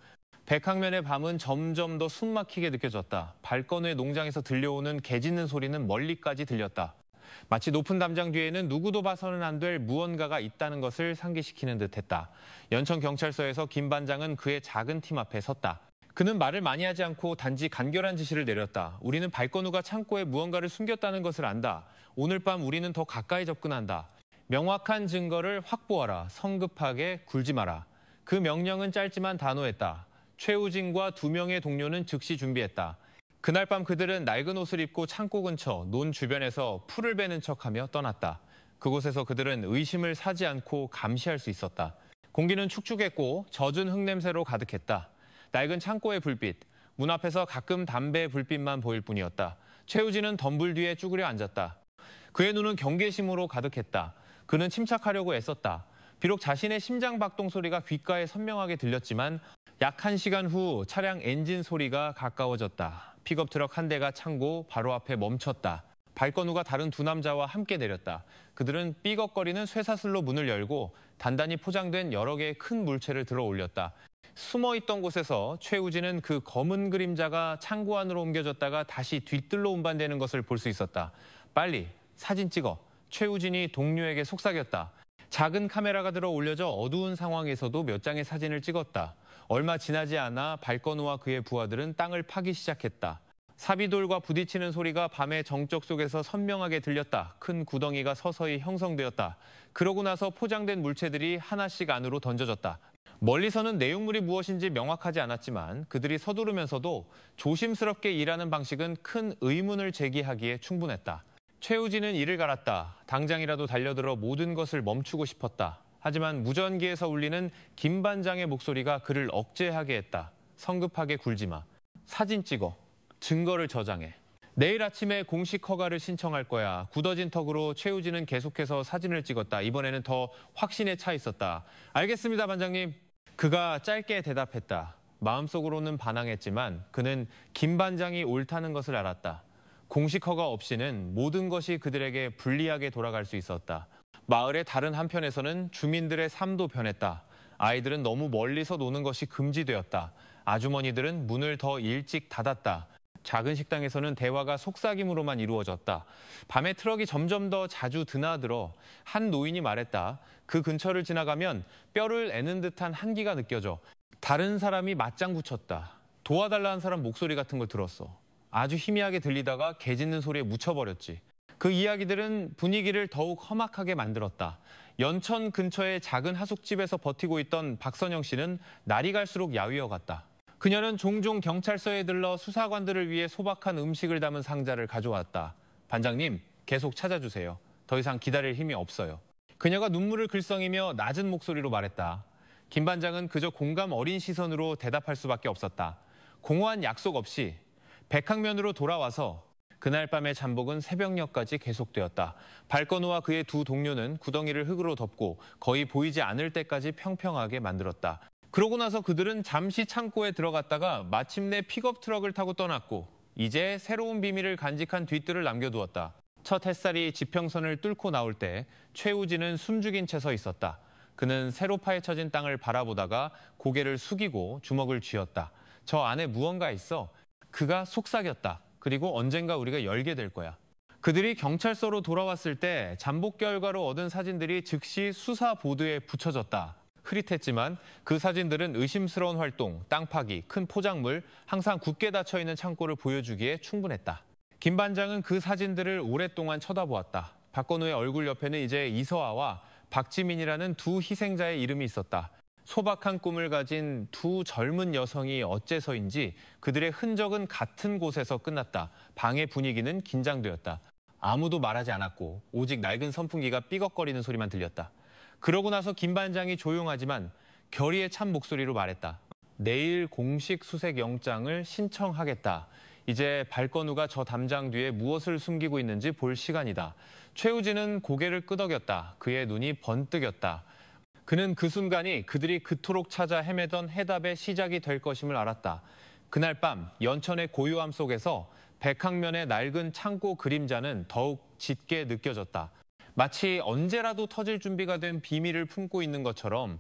백학면의 밤은 점점 더 숨막히게 느껴졌다. 발건의 농장에서 들려오는 개 짖는 소리는 멀리까지 들렸다. 마치 높은 담장 뒤에는 누구도 봐서는 안 될 무언가가 있다는 것을 상기시키는 듯했다. 연천경찰서에서 김 반장은 그의 작은 팀 앞에 섰다. 그는 말을 많이 하지 않고 단지 간결한 지시를 내렸다. 우리는 발건우가 창고에 무언가를 숨겼다는 것을 안다. 오늘 밤 우리는 더 가까이 접근한다. 명확한 증거를 확보하라. 성급하게 굴지 마라. 그 명령은 짧지만 단호했다. 최우진과 2명의 동료는 즉시 준비했다. 그날 밤 그들은 낡은 옷을 입고 창고 근처 논 주변에서 풀을 베는 척하며 떠났다. 그곳에서 그들은 의심을 사지 않고 감시할 수 있었다. 공기는 축축했고 젖은 흙냄새로 가득했다. 낡은 창고의 불빛, 문 앞에서 가끔 담배 불빛만 보일 뿐이었다. 최우진은 덤불 뒤에 쭈그려 앉았다. 그의 눈은 경계심으로 가득했다. 그는 침착하려고 애썼다. 비록 자신의 심장 박동 소리가 귓가에 선명하게 들렸지만 약 1시간 후 차량 엔진 소리가 가까워졌다. 픽업 트럭 한 대가 창고 바로 앞에 멈췄다. 발건우가 다른 2 남자와 함께 내렸다. 그들은 삐걱거리는 쇠사슬로 문을 열고 단단히 포장된 여러 개의 큰 물체를 들어 올렸다. 숨어있던 곳에서 최우진은 그 검은 그림자가 창고 안으로 옮겨졌다가 다시 뒤뜰로 운반되는 것을 볼 수 있었다. 빨리 사진 찍어. 최우진이 동료에게 속삭였다. 작은 카메라가 들어 올려져 어두운 상황에서도 몇 장의 사진을 찍었다. 얼마 지나지 않아 발건우와 그의 부하들은 땅을 파기 시작했다. 사비돌과 부딪히는 소리가 밤의 정적 속에서 선명하게 들렸다. 큰 구덩이가 서서히 형성되었다. 그러고 나서 포장된 물체들이 하나씩 안으로 던져졌다. 멀리서는 내용물이 무엇인지 명확하지 않았지만 그들이 서두르면서도 조심스럽게 일하는 방식은 큰 의문을 제기하기에 충분했다. 최우진은 이를 갈았다. 당장이라도 달려들어 모든 것을 멈추고 싶었다. 하지만 무전기에서 울리는 김 반장의 목소리가 그를 억제하게 했다. 성급하게 굴지 마. 사진 찍어. 증거를 저장해. 내일 아침에 공식 허가를 신청할 거야. 굳어진 턱으로 최우진은 계속해서 사진을 찍었다. 이번에는 더 확신에 차 있었다. 알겠습니다, 반장님. 그가 짧게 대답했다. 마음속으로는 반항했지만 그는 김 반장이 옳다는 것을 알았다. 공식 허가 없이는 모든 것이 그들에게 불리하게 돌아갈 수 있었다. 마을의 다른 한편에서는 주민들의 삶도 변했다. 아이들은 너무 멀리서 노는 것이 금지되었다. 아주머니들은 문을 더 일찍 닫았다. 작은 식당에서는 대화가 속삭임으로만 이루어졌다. 밤에 트럭이 점점 더 자주 드나들어 한 노인이 말했다. 그 근처를 지나가면 뼈를 애는 듯한 한기가 느껴져. 다른 사람이 맞장구 쳤다. 도와달라는 사람 목소리 같은 걸 들었어. 아주 희미하게 들리다가 개 짖는 소리에 묻혀버렸지. 그 이야기들은 분위기를 더욱 험악하게 만들었다. 연천 근처의 작은 하숙집에서 버티고 있던 박선영 씨는 날이 갈수록 야위어갔다. 그녀는 종종 경찰서에 들러 수사관들을 위해 소박한 음식을 담은 상자를 가져왔다. 반장님, 계속 찾아주세요. 더 이상 기다릴 힘이 없어요. 그녀가 눈물을 글썽이며 낮은 목소리로 말했다. 김 반장은 그저 공감 어린 시선으로 대답할 수밖에 없었다. 공허한 약속 없이 백학면으로 돌아와서 그날 밤의 잠복은 새벽녘까지 계속되었다. 발건우와 그의 2 동료는 구덩이를 흙으로 덮고 거의 보이지 않을 때까지 평평하게 만들었다. 그러고 나서 그들은 잠시 창고에 들어갔다가 마침내 픽업 트럭을 타고 떠났고 이제 새로운 비밀을 간직한 뒷뜰을 남겨두었다. 첫 햇살이 지평선을 뚫고 나올 때 최우진은 숨죽인 채 서 있었다. 그는 새로 파헤쳐진 땅을 바라보다가 고개를 숙이고 주먹을 쥐었다. 저 안에 무언가 있어. 그가 속삭였다. 그리고 언젠가 우리가 열게 될 거야. 그들이 경찰서로 돌아왔을 때 잠복 결과로 얻은 사진들이 즉시 수사 보도에 붙여졌다. 흐릿했지만 그 사진들은 의심스러운 활동, 땅 파기, 큰 포장물, 항상 굳게 닫혀있는 창고를 보여주기에 충분했다. 김 반장은 그 사진들을 오랫동안 쳐다보았다. 박건우의 얼굴 옆에는 이제 이서아와 박지민이라는 2 희생자의 이름이 있었다. 소박한 꿈을 가진 2 젊은 여성이 어째서인지 그들의 흔적은 같은 곳에서 끝났다. 방의 분위기는 긴장되었다. 아무도 말하지 않았고 오직 낡은 선풍기가 삐걱거리는 소리만 들렸다. 그러고 나서 김 반장이 조용하지만 결의에 찬 목소리로 말했다. 내일 공식 수색 영장을 신청하겠다. 이제 발건우가 저 담장 뒤에 무엇을 숨기고 있는지 볼 시간이다. 최우진은 고개를 끄덕였다. 그의 눈이 번뜩였다. 그는 그 순간이 그들이 그토록 찾아 헤매던 해답의 시작이 될 것임을 알았다. 그날 밤 연천의 고요함 속에서 백학면의 낡은 창고 그림자는 더욱 짙게 느껴졌다. 마치 언제라도 터질 준비가 된 비밀을 품고 있는 것처럼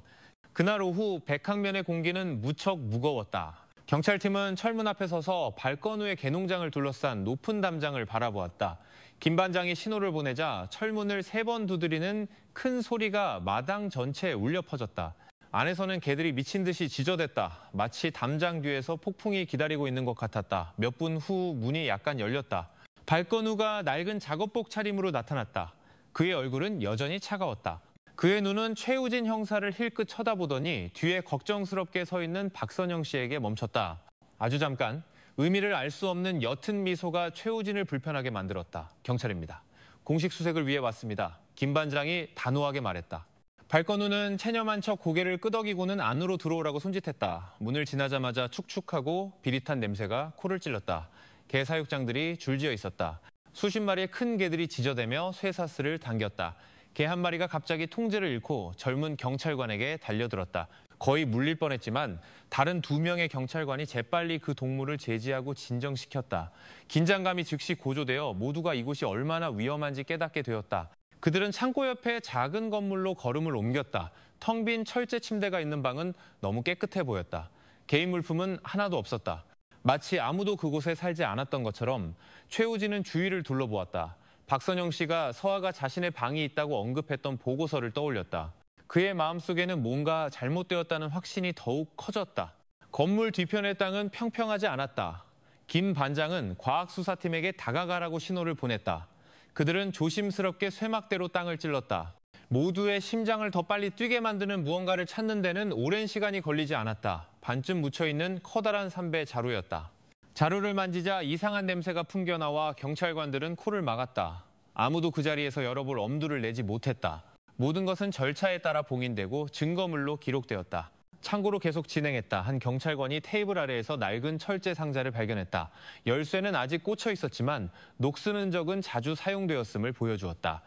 그날 오후 백학면의 공기는 무척 무거웠다. 경찰팀은 철문 앞에 서서 발건우의 개농장을 둘러싼 높은 담장을 바라보았다. 김 반장이 신호를 보내자 철문을 3번 두드리는 큰 소리가 마당 전체에 울려 퍼졌다. 안에서는 개들이 미친 듯이 지저댔다. 마치 담장 뒤에서 폭풍이 기다리고 있는 것 같았다. 몇 분 후 문이 약간 열렸다. 발건우가 낡은 작업복 차림으로 나타났다. 그의 얼굴은 여전히 차가웠다. 그의 눈은 최우진 형사를 힐끗 쳐다보더니 뒤에 걱정스럽게 서 있는 박선영 씨에게 멈췄다. 아주 잠깐 의미를 알 수 없는 옅은 미소가 최우진을 불편하게 만들었다. 경찰입니다. 공식 수색을 위해 왔습니다. 김 반장이 단호하게 말했다. 발건우는 체념한 척 고개를 끄덕이고는 안으로 들어오라고 손짓했다. 문을 지나자마자 축축하고 비릿한 냄새가 코를 찔렀다. 개 사육장들이 줄지어 있었다. 수십 마리의 큰 개들이 지저대며 쇠사슬을 당겼다. 개 한 마리가 갑자기 통제를 잃고 젊은 경찰관에게 달려들었다. 거의 물릴 뻔했지만 다른 2명의 경찰관이 재빨리 그 동물을 제지하고 진정시켰다. 긴장감이 즉시 고조되어 모두가 이곳이 얼마나 위험한지 깨닫게 되었다. 그들은 창고 옆에 작은 건물로 걸음을 옮겼다. 텅 빈 철제 침대가 있는 방은 너무 깨끗해 보였다. 개인 물품은 하나도 없었다. 마치 아무도 그곳에 살지 않았던 것처럼 최우진은 주위를 둘러보았다. 박선영 씨가 서아가 자신의 방이 있다고 언급했던 보고서를 떠올렸다. 그의 마음속에는 뭔가 잘못되었다는 확신이 더욱 커졌다. 건물 뒤편의 땅은 평평하지 않았다. 김 반장은 과학수사팀에게 다가가라고 신호를 보냈다. 그들은 조심스럽게 쇠막대로 땅을 찔렀다. 모두의 심장을 더 빨리 뛰게 만드는 무언가를 찾는 데는 오랜 시간이 걸리지 않았다. 반쯤 묻혀있는 커다란 삼배 자루였다. 자루를 만지자 이상한 냄새가 풍겨나와 경찰관들은 코를 막았다. 아무도 그 자리에서 열어볼 엄두를 내지 못했다. 모든 것은 절차에 따라 봉인되고 증거물로 기록되었다. 참고로 계속 진행했다. 한 경찰관이 테이블 아래에서 낡은 철제 상자를 발견했다. 열쇠는 아직 꽂혀 있었지만 녹슨 흔적은 자주 사용되었음을 보여주었다.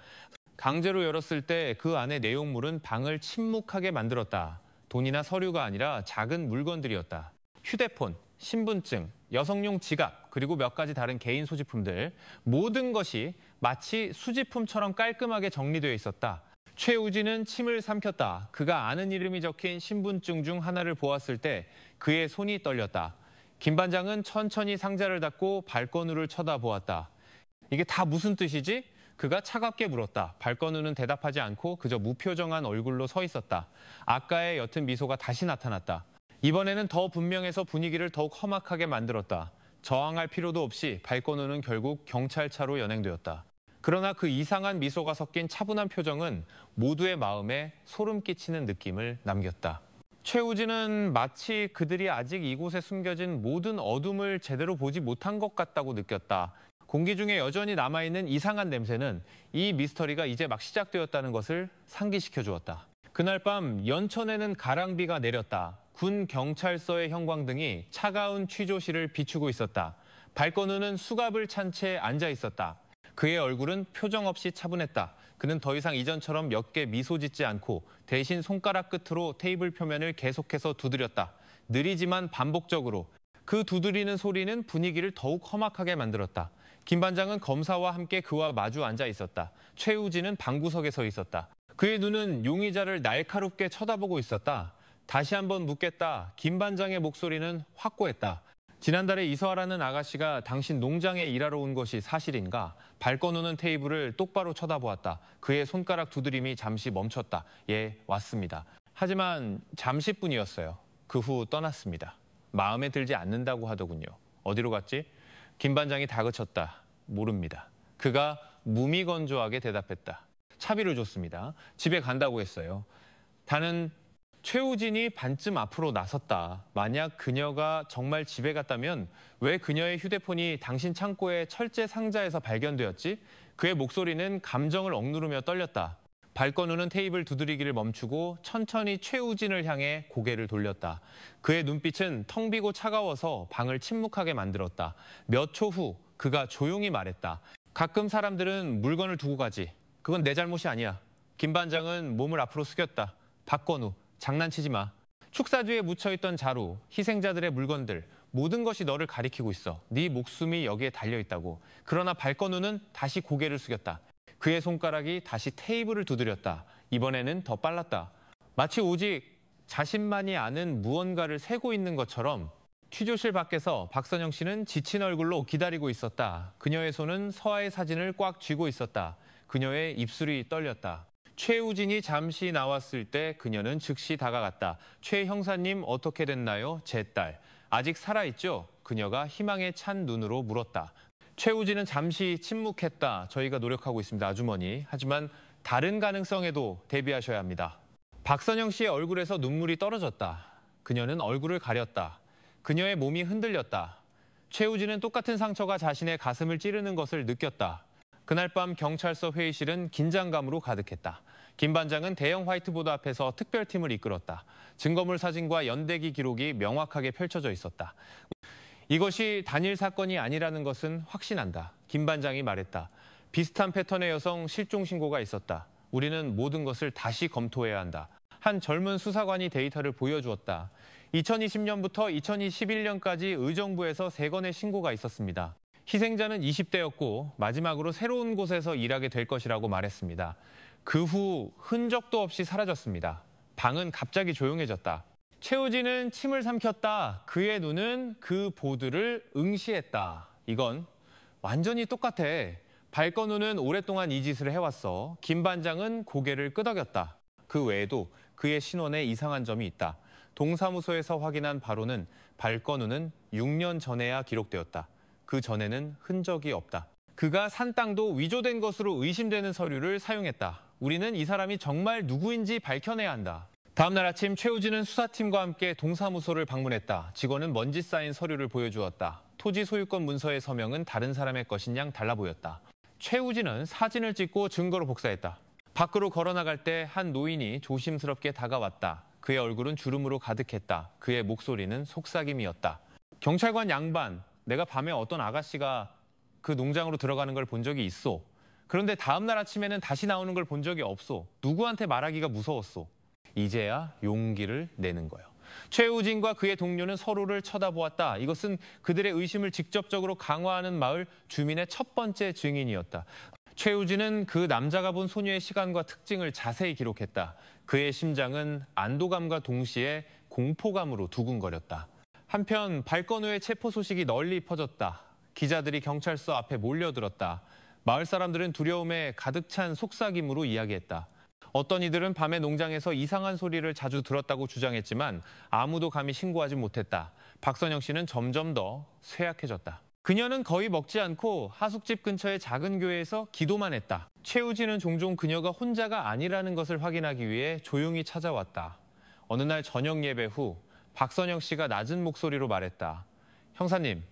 강제로 열었을 때 그 안의 내용물은 방을 침묵하게 만들었다. 돈이나 서류가 아니라 작은 물건들이었다. 휴대폰, 신분증, 여성용 지갑, 그리고 몇 가지 다른 개인 소지품들. 모든 것이 마치 수집품처럼 깔끔하게 정리되어 있었다. 최우진은 침을 삼켰다. 그가 아는 이름이 적힌 신분증 중 하나를 보았을 때 그의 손이 떨렸다. 김 반장은 천천히 상자를 닫고 발건우를 쳐다보았다. 이게 다 무슨 뜻이지? 그가 차갑게 물었다. 발건우는 대답하지 않고 그저 무표정한 얼굴로 서 있었다. 아까의 옅은 미소가 다시 나타났다. 이번에는 더 분명해서 분위기를 더욱 험악하게 만들었다. 저항할 필요도 없이 발건우는 결국 경찰차로 연행되었다. 그러나 그 이상한 미소가 섞인 차분한 표정은 모두의 마음에 소름 끼치는 느낌을 남겼다. 최우진은 마치 그들이 아직 이곳에 숨겨진 모든 어둠을 제대로 보지 못한 것 같다고 느꼈다. 공기 중에 여전히 남아있는 이상한 냄새는 이 미스터리가 이제 막 시작되었다는 것을 상기시켜 주었다. 그날 밤 연천에는 가랑비가 내렸다. 군 경찰서의 형광등이 차가운 취조실을 비추고 있었다. 발건우는 수갑을 찬 채 앉아 있었다. 그의 얼굴은 표정 없이 차분했다. 그는 더 이상 이전처럼 몇 개 미소 짓지 않고 대신 손가락 끝으로 테이블 표면을 계속해서 두드렸다. 느리지만 반복적으로. 그 두드리는 소리는 분위기를 더욱 험악하게 만들었다. 김 반장은 검사와 함께 그와 마주 앉아 있었다. 최우진은 방구석에 서 있었다. 그의 눈은 용의자를 날카롭게 쳐다보고 있었다. 다시 한번 묻겠다. 김 반장의 목소리는 확고했다. 지난달에 이서아라는 아가씨가 당신 농장에 일하러 온 것이 사실인가? 발건우는 테이블을 똑바로 쳐다보았다. 그의 손가락 두드림이 잠시 멈췄다. 예, 왔습니다. 하지만 잠시뿐이었어요. 그 후 떠났습니다. 마음에 들지 않는다고 하더군요. 어디로 갔지? 김 반장이 다그쳤다. 모릅니다. 그가 무미건조하게 대답했다. 차비를 줬습니다. 집에 간다고 했어요. 다는 최우진이 반쯤 앞으로 나섰다. 만약 그녀가 정말 집에 갔다면 왜 그녀의 휴대폰이 당신 창고의 철제 상자에서 발견되었지? 그의 목소리는 감정을 억누르며 떨렸다. 발건우는 테이블 두드리기를 멈추고 천천히 최우진을 향해 고개를 돌렸다. 그의 눈빛은 텅 비고 차가워서 방을 침묵하게 만들었다. 몇 초 후 그가 조용히 말했다. 가끔 사람들은 물건을 두고 가지. 그건 내 잘못이 아니야. 김 반장은 몸을 앞으로 숙였다. 박건우, 장난치지 마. 축사주에 묻혀있던 자루, 희생자들의 물건들, 모든 것이 너를 가리키고 있어. 네 목숨이 여기에 달려있다고. 그러나 발건우는 다시 고개를 숙였다. 그의 손가락이 다시 테이블을 두드렸다. 이번에는 더 빨랐다. 마치 오직 자신만이 아는 무언가를 세고 있는 것처럼 취조실 밖에서 박선영 씨는 지친 얼굴로 기다리고 있었다. 그녀의 손은 서아의 사진을 꽉 쥐고 있었다. 그녀의 입술이 떨렸다. 최우진이 잠시 나왔을 때 그녀는 즉시 다가갔다. 최 형사님 어떻게 됐나요? 제 딸. 아직 살아있죠? 그녀가 희망에 찬 눈으로 물었다. 최우진은 잠시 침묵했다. 저희가 노력하고 있습니다, 아주머니. 하지만 다른 가능성에도 대비하셔야 합니다. 박선영 씨의 얼굴에서 눈물이 떨어졌다. 그녀는 얼굴을 가렸다. 그녀의 몸이 흔들렸다. 최우진은 똑같은 상처가 자신의 가슴을 찌르는 것을 느꼈다. 그날 밤 경찰서 회의실은 긴장감으로 가득했다. 김 반장은 대형 화이트보드 앞에서 특별팀을 이끌었다. 증거물 사진과 연대기 기록이 명확하게 펼쳐져 있었다. 이것이 단일 사건이 아니라는 것은 확신한다. 김 반장이 말했다. 비슷한 패턴의 여성 실종 신고가 있었다. 우리는 모든 것을 다시 검토해야 한다. 한 젊은 수사관이 데이터를 보여주었다. 2020년부터 2021년까지 의정부에서 3건의 신고가 있었습니다. 희생자는 20대였고 마지막으로 새로운 곳에서 일하게 될 것이라고 말했습니다. 그 후 흔적도 없이 사라졌습니다. 방은 갑자기 조용해졌다. 최우진은 침을 삼켰다. 그의 눈은 그 보드를 응시했다. 이건 완전히 똑같아. 발건우는 오랫동안 이 짓을 해왔어. 김 반장은 고개를 끄덕였다. 그 외에도 그의 신원에 이상한 점이 있다. 동사무소에서 확인한 바로는 발건우는 6년 전에야 기록되었다. 그 전에는 흔적이 없다. 그가 산 땅도 위조된 것으로 의심되는 서류를 사용했다. 우리는 이 사람이 정말 누구인지 밝혀내야 한다. 다음 날 아침 최우진은 수사팀과 함께 동사무소를 방문했다. 직원은 먼지 쌓인 서류를 보여주었다. 토지 소유권 문서의 서명은 다른 사람의 것인 양 달라 보였다. 최우진은 사진을 찍고 증거로 복사했다. 밖으로 걸어나갈 때 한 노인이 조심스럽게 다가왔다. 그의 얼굴은 주름으로 가득했다. 그의 목소리는 속삭임이었다. 경찰관 양반, 내가 밤에 어떤 아가씨가 그 농장으로 들어가는 걸 본 적이 있어. 그런데 다음 날 아침에는 다시 나오는 걸 본 적이 없어. 누구한테 말하기가 무서웠어. 이제야 용기를 내는 거예요. 최우진과 그의 동료는 서로를 쳐다보았다. 이것은 그들의 의심을 직접적으로 강화하는 마을 주민의 첫 번째 증인이었다. 최우진은 그 남자가 본 소녀의 시간과 특징을 자세히 기록했다. 그의 심장은 안도감과 동시에 공포감으로 두근거렸다. 한편 발건우의 체포 소식이 널리 퍼졌다. 기자들이 경찰서 앞에 몰려들었다. 마을 사람들은 두려움에 가득 찬 속삭임으로 이야기했다. 어떤 이들은 밤에 농장에서 이상한 소리를 자주 들었다고 주장했지만 아무도 감히 신고하지 못했다. 박선영 씨는 점점 더 쇠약해졌다. 그녀는 거의 먹지 않고 하숙집 근처의 작은 교회에서 기도만 했다. 최우진은 종종 그녀가 혼자가 아니라는 것을 확인하기 위해 조용히 찾아왔다. 어느 날 저녁 예배 후 박선영 씨가 낮은 목소리로 말했다. 형사님,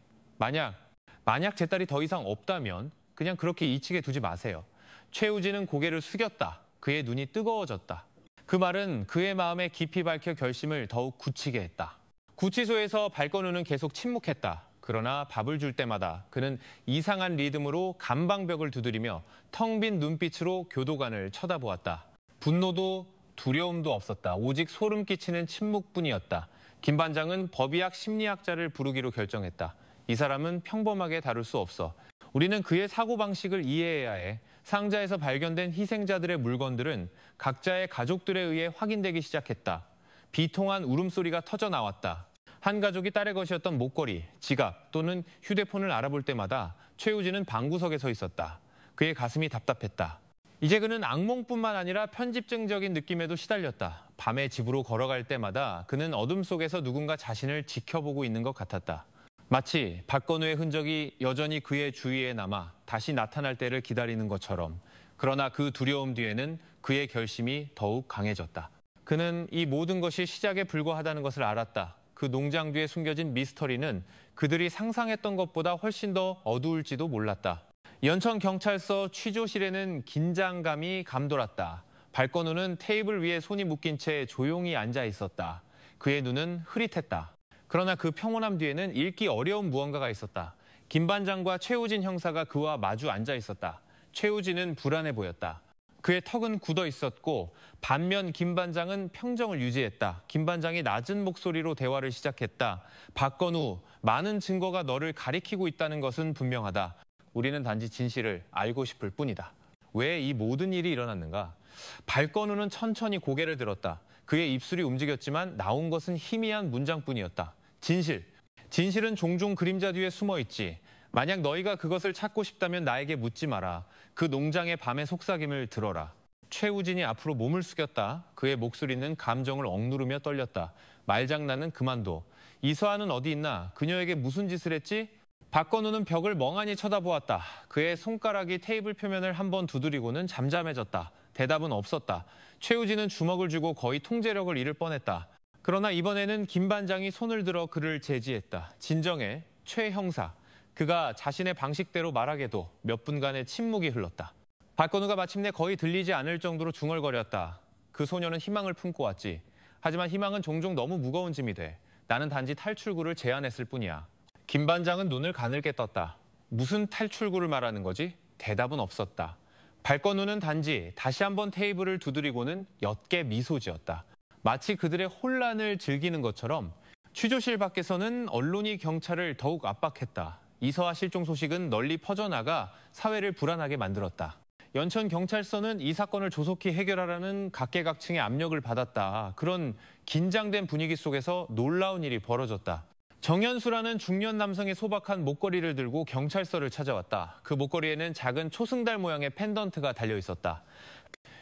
만약 제 딸이 더 이상 없다면 그냥 그렇게 이치게 두지 마세요. 최우진은 고개를 숙였다. 그의 눈이 뜨거워졌다. 그 말은 그의 마음에 깊이 밝혀 결심을 더욱 굳히게 했다. 구치소에서 발건우는 계속 침묵했다. 그러나 밥을 줄 때마다 그는 이상한 리듬으로 감방벽을 두드리며 텅 빈 눈빛으로 교도관을 쳐다보았다. 분노도 두려움도 없었다. 오직 소름 끼치는 침묵뿐이었다. 김 반장은 법의학 심리학자를 부르기로 결정했다. 이 사람은 평범하게 다룰 수 없어. 우리는 그의 사고방식을 이해해야 해. 상자에서 발견된 희생자들의 물건들은 각자의 가족들에 의해 확인되기 시작했다. 비통한 울음소리가 터져 나왔다. 한 가족이 딸의 것이었던 목걸이, 지갑 또는 휴대폰을 알아볼 때마다 최우진은 방구석에 서 있었다. 그의 가슴이 답답했다. 이제 그는 악몽뿐만 아니라 편집증적인 느낌에도 시달렸다. 밤에 집으로 걸어갈 때마다 그는 어둠 속에서 누군가 자신을 지켜보고 있는 것 같았다. 마치 박건우의 흔적이 여전히 그의 주위에 남아 다시 나타날 때를 기다리는 것처럼. 그러나 그 두려움 뒤에는 그의 결심이 더욱 강해졌다. 그는 이 모든 것이 시작에 불과하다는 것을 알았다. 그 농장 뒤에 숨겨진 미스터리는 그들이 상상했던 것보다 훨씬 더 어두울지도 몰랐다. 연천경찰서 취조실에는 긴장감이 감돌았다. 발건우는 테이블 위에 손이 묶인 채 조용히 앉아 있었다. 그의 눈은 흐릿했다. 그러나 그 평온함 뒤에는 읽기 어려운 무언가가 있었다. 김 반장과 최우진 형사가 그와 마주 앉아 있었다. 최우진은 불안해 보였다. 그의 턱은 굳어 있었고 반면 김 반장은 평정을 유지했다. 김 반장이 낮은 목소리로 대화를 시작했다. 박건우, 많은 증거가 너를 가리키고 있다는 것은 분명하다. 우리는 단지 진실을 알고 싶을 뿐이다. 왜 이 모든 일이 일어났는가? 발건우는 천천히 고개를 들었다. 그의 입술이 움직였지만 나온 것은 희미한 문장뿐이었다. 진실. 진실은 종종 그림자 뒤에 숨어 있지. 만약 너희가 그것을 찾고 싶다면 나에게 묻지 마라. 그 농장의 밤의 속삭임을 들어라. 최우진이 앞으로 몸을 숙였다. 그의 목소리는 감정을 억누르며 떨렸다. 말장난은 그만둬. 이서아는 어디 있나? 그녀에게 무슨 짓을 했지? 박건우는 벽을 멍하니 쳐다보았다. 그의 손가락이 테이블 표면을 한번 두드리고는 잠잠해졌다. 대답은 없었다. 최우진은 주먹을 쥐고 거의 통제력을 잃을 뻔했다. 그러나 이번에는 김 반장이 손을 들어 그를 제지했다. 진정해, 최 형사. 그가 자신의 방식대로 말하게도 몇 분간의 침묵이 흘렀다. 박건우가 마침내 거의 들리지 않을 정도로 중얼거렸다. 그 소녀는 희망을 품고 왔지. 하지만 희망은 종종 너무 무거운 짐이 돼. 나는 단지 탈출구를 제안했을 뿐이야. 김 반장은 눈을 가늘게 떴다. 무슨 탈출구를 말하는 거지? 대답은 없었다. 발건우는 단지 다시 한번 테이블을 두드리고는 옅게 미소 지었다. 마치 그들의 혼란을 즐기는 것처럼. 취조실 밖에서는 언론이 경찰을 더욱 압박했다. 이서아 실종 소식은 널리 퍼져나가 사회를 불안하게 만들었다. 연천경찰서는 이 사건을 조속히 해결하라는 각계각층의 압력을 받았다. 그런 긴장된 분위기 속에서 놀라운 일이 벌어졌다. 정현수라는 중년 남성이 소박한 목걸이를 들고 경찰서를 찾아왔다. 그 목걸이에는 작은 초승달 모양의 펜던트가 달려 있었다.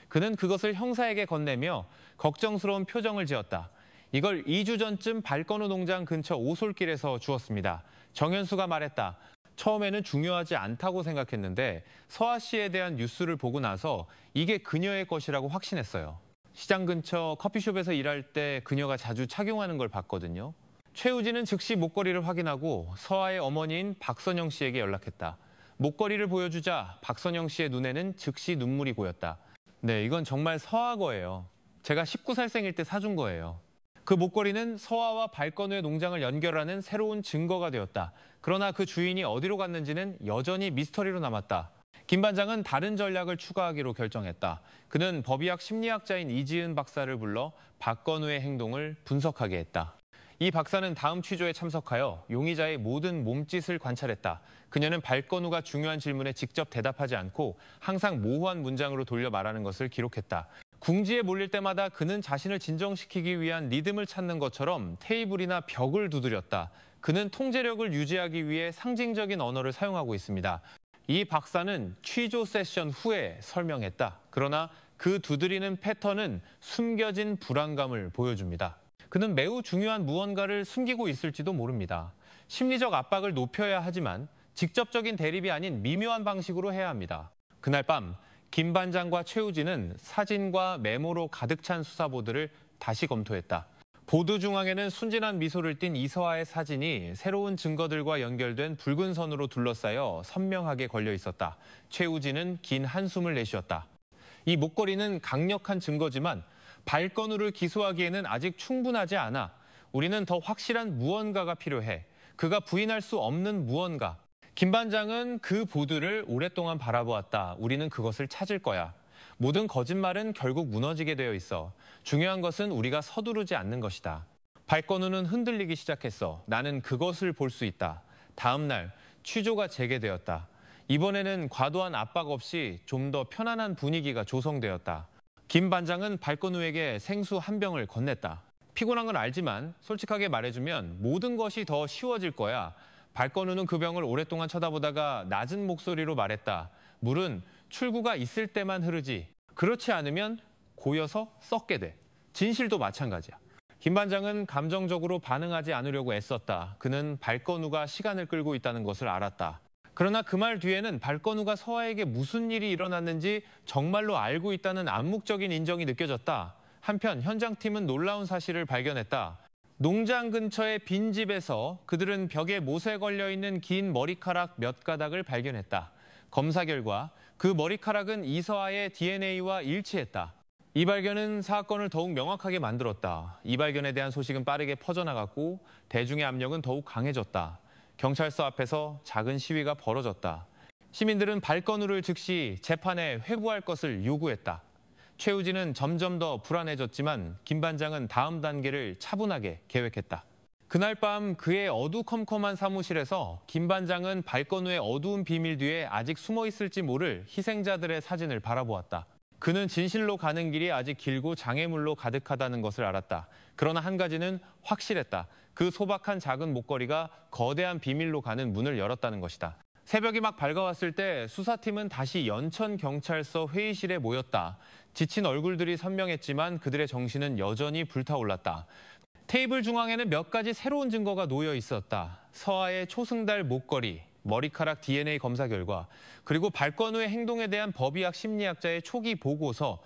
그는 그것을 형사에게 건네며 걱정스러운 표정을 지었다. 이걸 2주 전쯤 발건우 농장 근처 오솔길에서 주었습니다. 정현수가 말했다. 처음에는 중요하지 않다고 생각했는데 서아 씨에 대한 뉴스를 보고 나서 이게 그녀의 것이라고 확신했어요. 시장 근처 커피숍에서 일할 때 그녀가 자주 착용하는 걸 봤거든요. 최우진은 즉시 목걸이를 확인하고 서아의 어머니인 박선영 씨에게 연락했다. 목걸이를 보여주자 박선영 씨의 눈에는 즉시 눈물이 고였다. 네, 이건 정말 서아 거예요. 제가 19살생일 때 사준 거예요. 그 목걸이는 서아와 발건우의 농장을 연결하는 새로운 증거가 되었다. 그러나 그 주인이 어디로 갔는지는 여전히 미스터리로 남았다. 김 반장은 다른 전략을 추가하기로 결정했다. 그는 법의학 심리학자인 이지은 박사를 불러 박건우의 행동을 분석하게 했다. 이 박사는 다음 취조에 참석하여 용의자의 모든 몸짓을 관찰했다. 그녀는 발건우가 중요한 질문에 직접 대답하지 않고 항상 모호한 문장으로 돌려 말하는 것을 기록했다. 궁지에 몰릴 때마다 그는 자신을 진정시키기 위한 리듬을 찾는 것처럼 테이블이나 벽을 두드렸다. 그는 통제력을 유지하기 위해 상징적인 언어를 사용하고 있습니다. 이 박사는 취조 세션 후에 설명했다. 그러나 그 두드리는 패턴은 숨겨진 불안감을 보여줍니다. 그는 매우 중요한 무언가를 숨기고 있을지도 모릅니다. 심리적 압박을 높여야 하지만 직접적인 대립이 아닌 미묘한 방식으로 해야 합니다. 그날 밤 김 반장과 최우진은 사진과 메모로 가득 찬 수사보드를 다시 검토했다. 보드 중앙에는 순진한 미소를 띤 이서아의 사진이 새로운 증거들과 연결된 붉은 선으로 둘러싸여 선명하게 걸려 있었다. 최우진은 긴 한숨을 내쉬었다. 이 목걸이는 강력한 증거지만 발건우를 기소하기에는 아직 충분하지 않아. 우리는 더 확실한 무언가가 필요해. 그가 부인할 수 없는 무언가. 김 반장은 그 보드를 오랫동안 바라보았다. 우리는 그것을 찾을 거야. 모든 거짓말은 결국 무너지게 되어 있어. 중요한 것은 우리가 서두르지 않는 것이다. 발건우는 흔들리기 시작했어. 나는 그것을 볼 수 있다. 다음 날 취조가 재개되었다. 이번에는 과도한 압박 없이 좀 더 편안한 분위기가 조성되었다. 김 반장은 발건우에게 생수 한 병을 건넸다. 피곤한 건 알지만 솔직하게 말해주면 모든 것이 더 쉬워질 거야. 발건우는 그 병을 오랫동안 쳐다보다가 낮은 목소리로 말했다. 물은 출구가 있을 때만 흐르지. 그렇지 않으면 고여서 썩게 돼. 진실도 마찬가지야. 김 반장은 감정적으로 반응하지 않으려고 애썼다. 그는 발건우가 시간을 끌고 있다는 것을 알았다. 그러나 그 말 뒤에는 발건우가 서아에게 무슨 일이 일어났는지 정말로 알고 있다는 암묵적인 인정이 느껴졌다. 한편 현장팀은 놀라운 사실을 발견했다. 농장 근처의 빈집에서 그들은 벽에 못에 걸려있는 긴 머리카락 몇 가닥을 발견했다. 검사 결과 그 머리카락은 이서아의 DNA와 일치했다. 이 발견은 사건을 더욱 명확하게 만들었다. 이 발견에 대한 소식은 빠르게 퍼져나갔고 대중의 압력은 더욱 강해졌다. 경찰서 앞에서 작은 시위가 벌어졌다. 시민들은 발건우를 즉시 재판에 회부할 것을 요구했다. 최우진은 점점 더 불안해졌지만 김 반장은 다음 단계를 차분하게 계획했다. 그날 밤 그의 어두컴컴한 사무실에서 김 반장은 발건우의 어두운 비밀 뒤에 아직 숨어 있을지 모를 희생자들의 사진을 바라보았다. 그는 진실로 가는 길이 아직 길고 장애물로 가득하다는 것을 알았다. 그러나 한 가지는 확실했다. 그 소박한 작은 목걸이가 거대한 비밀로 가는 문을 열었다는 것이다. 새벽이 막 밝아왔을 때 수사팀은 다시 연천경찰서 회의실에 모였다. 지친 얼굴들이 선명했지만 그들의 정신은 여전히 불타올랐다. 테이블 중앙에는 몇 가지 새로운 증거가 놓여 있었다. 서아의 초승달 목걸이, 머리카락 DNA 검사 결과, 그리고 발건우의 행동에 대한 법의학 심리학자의 초기 보고서,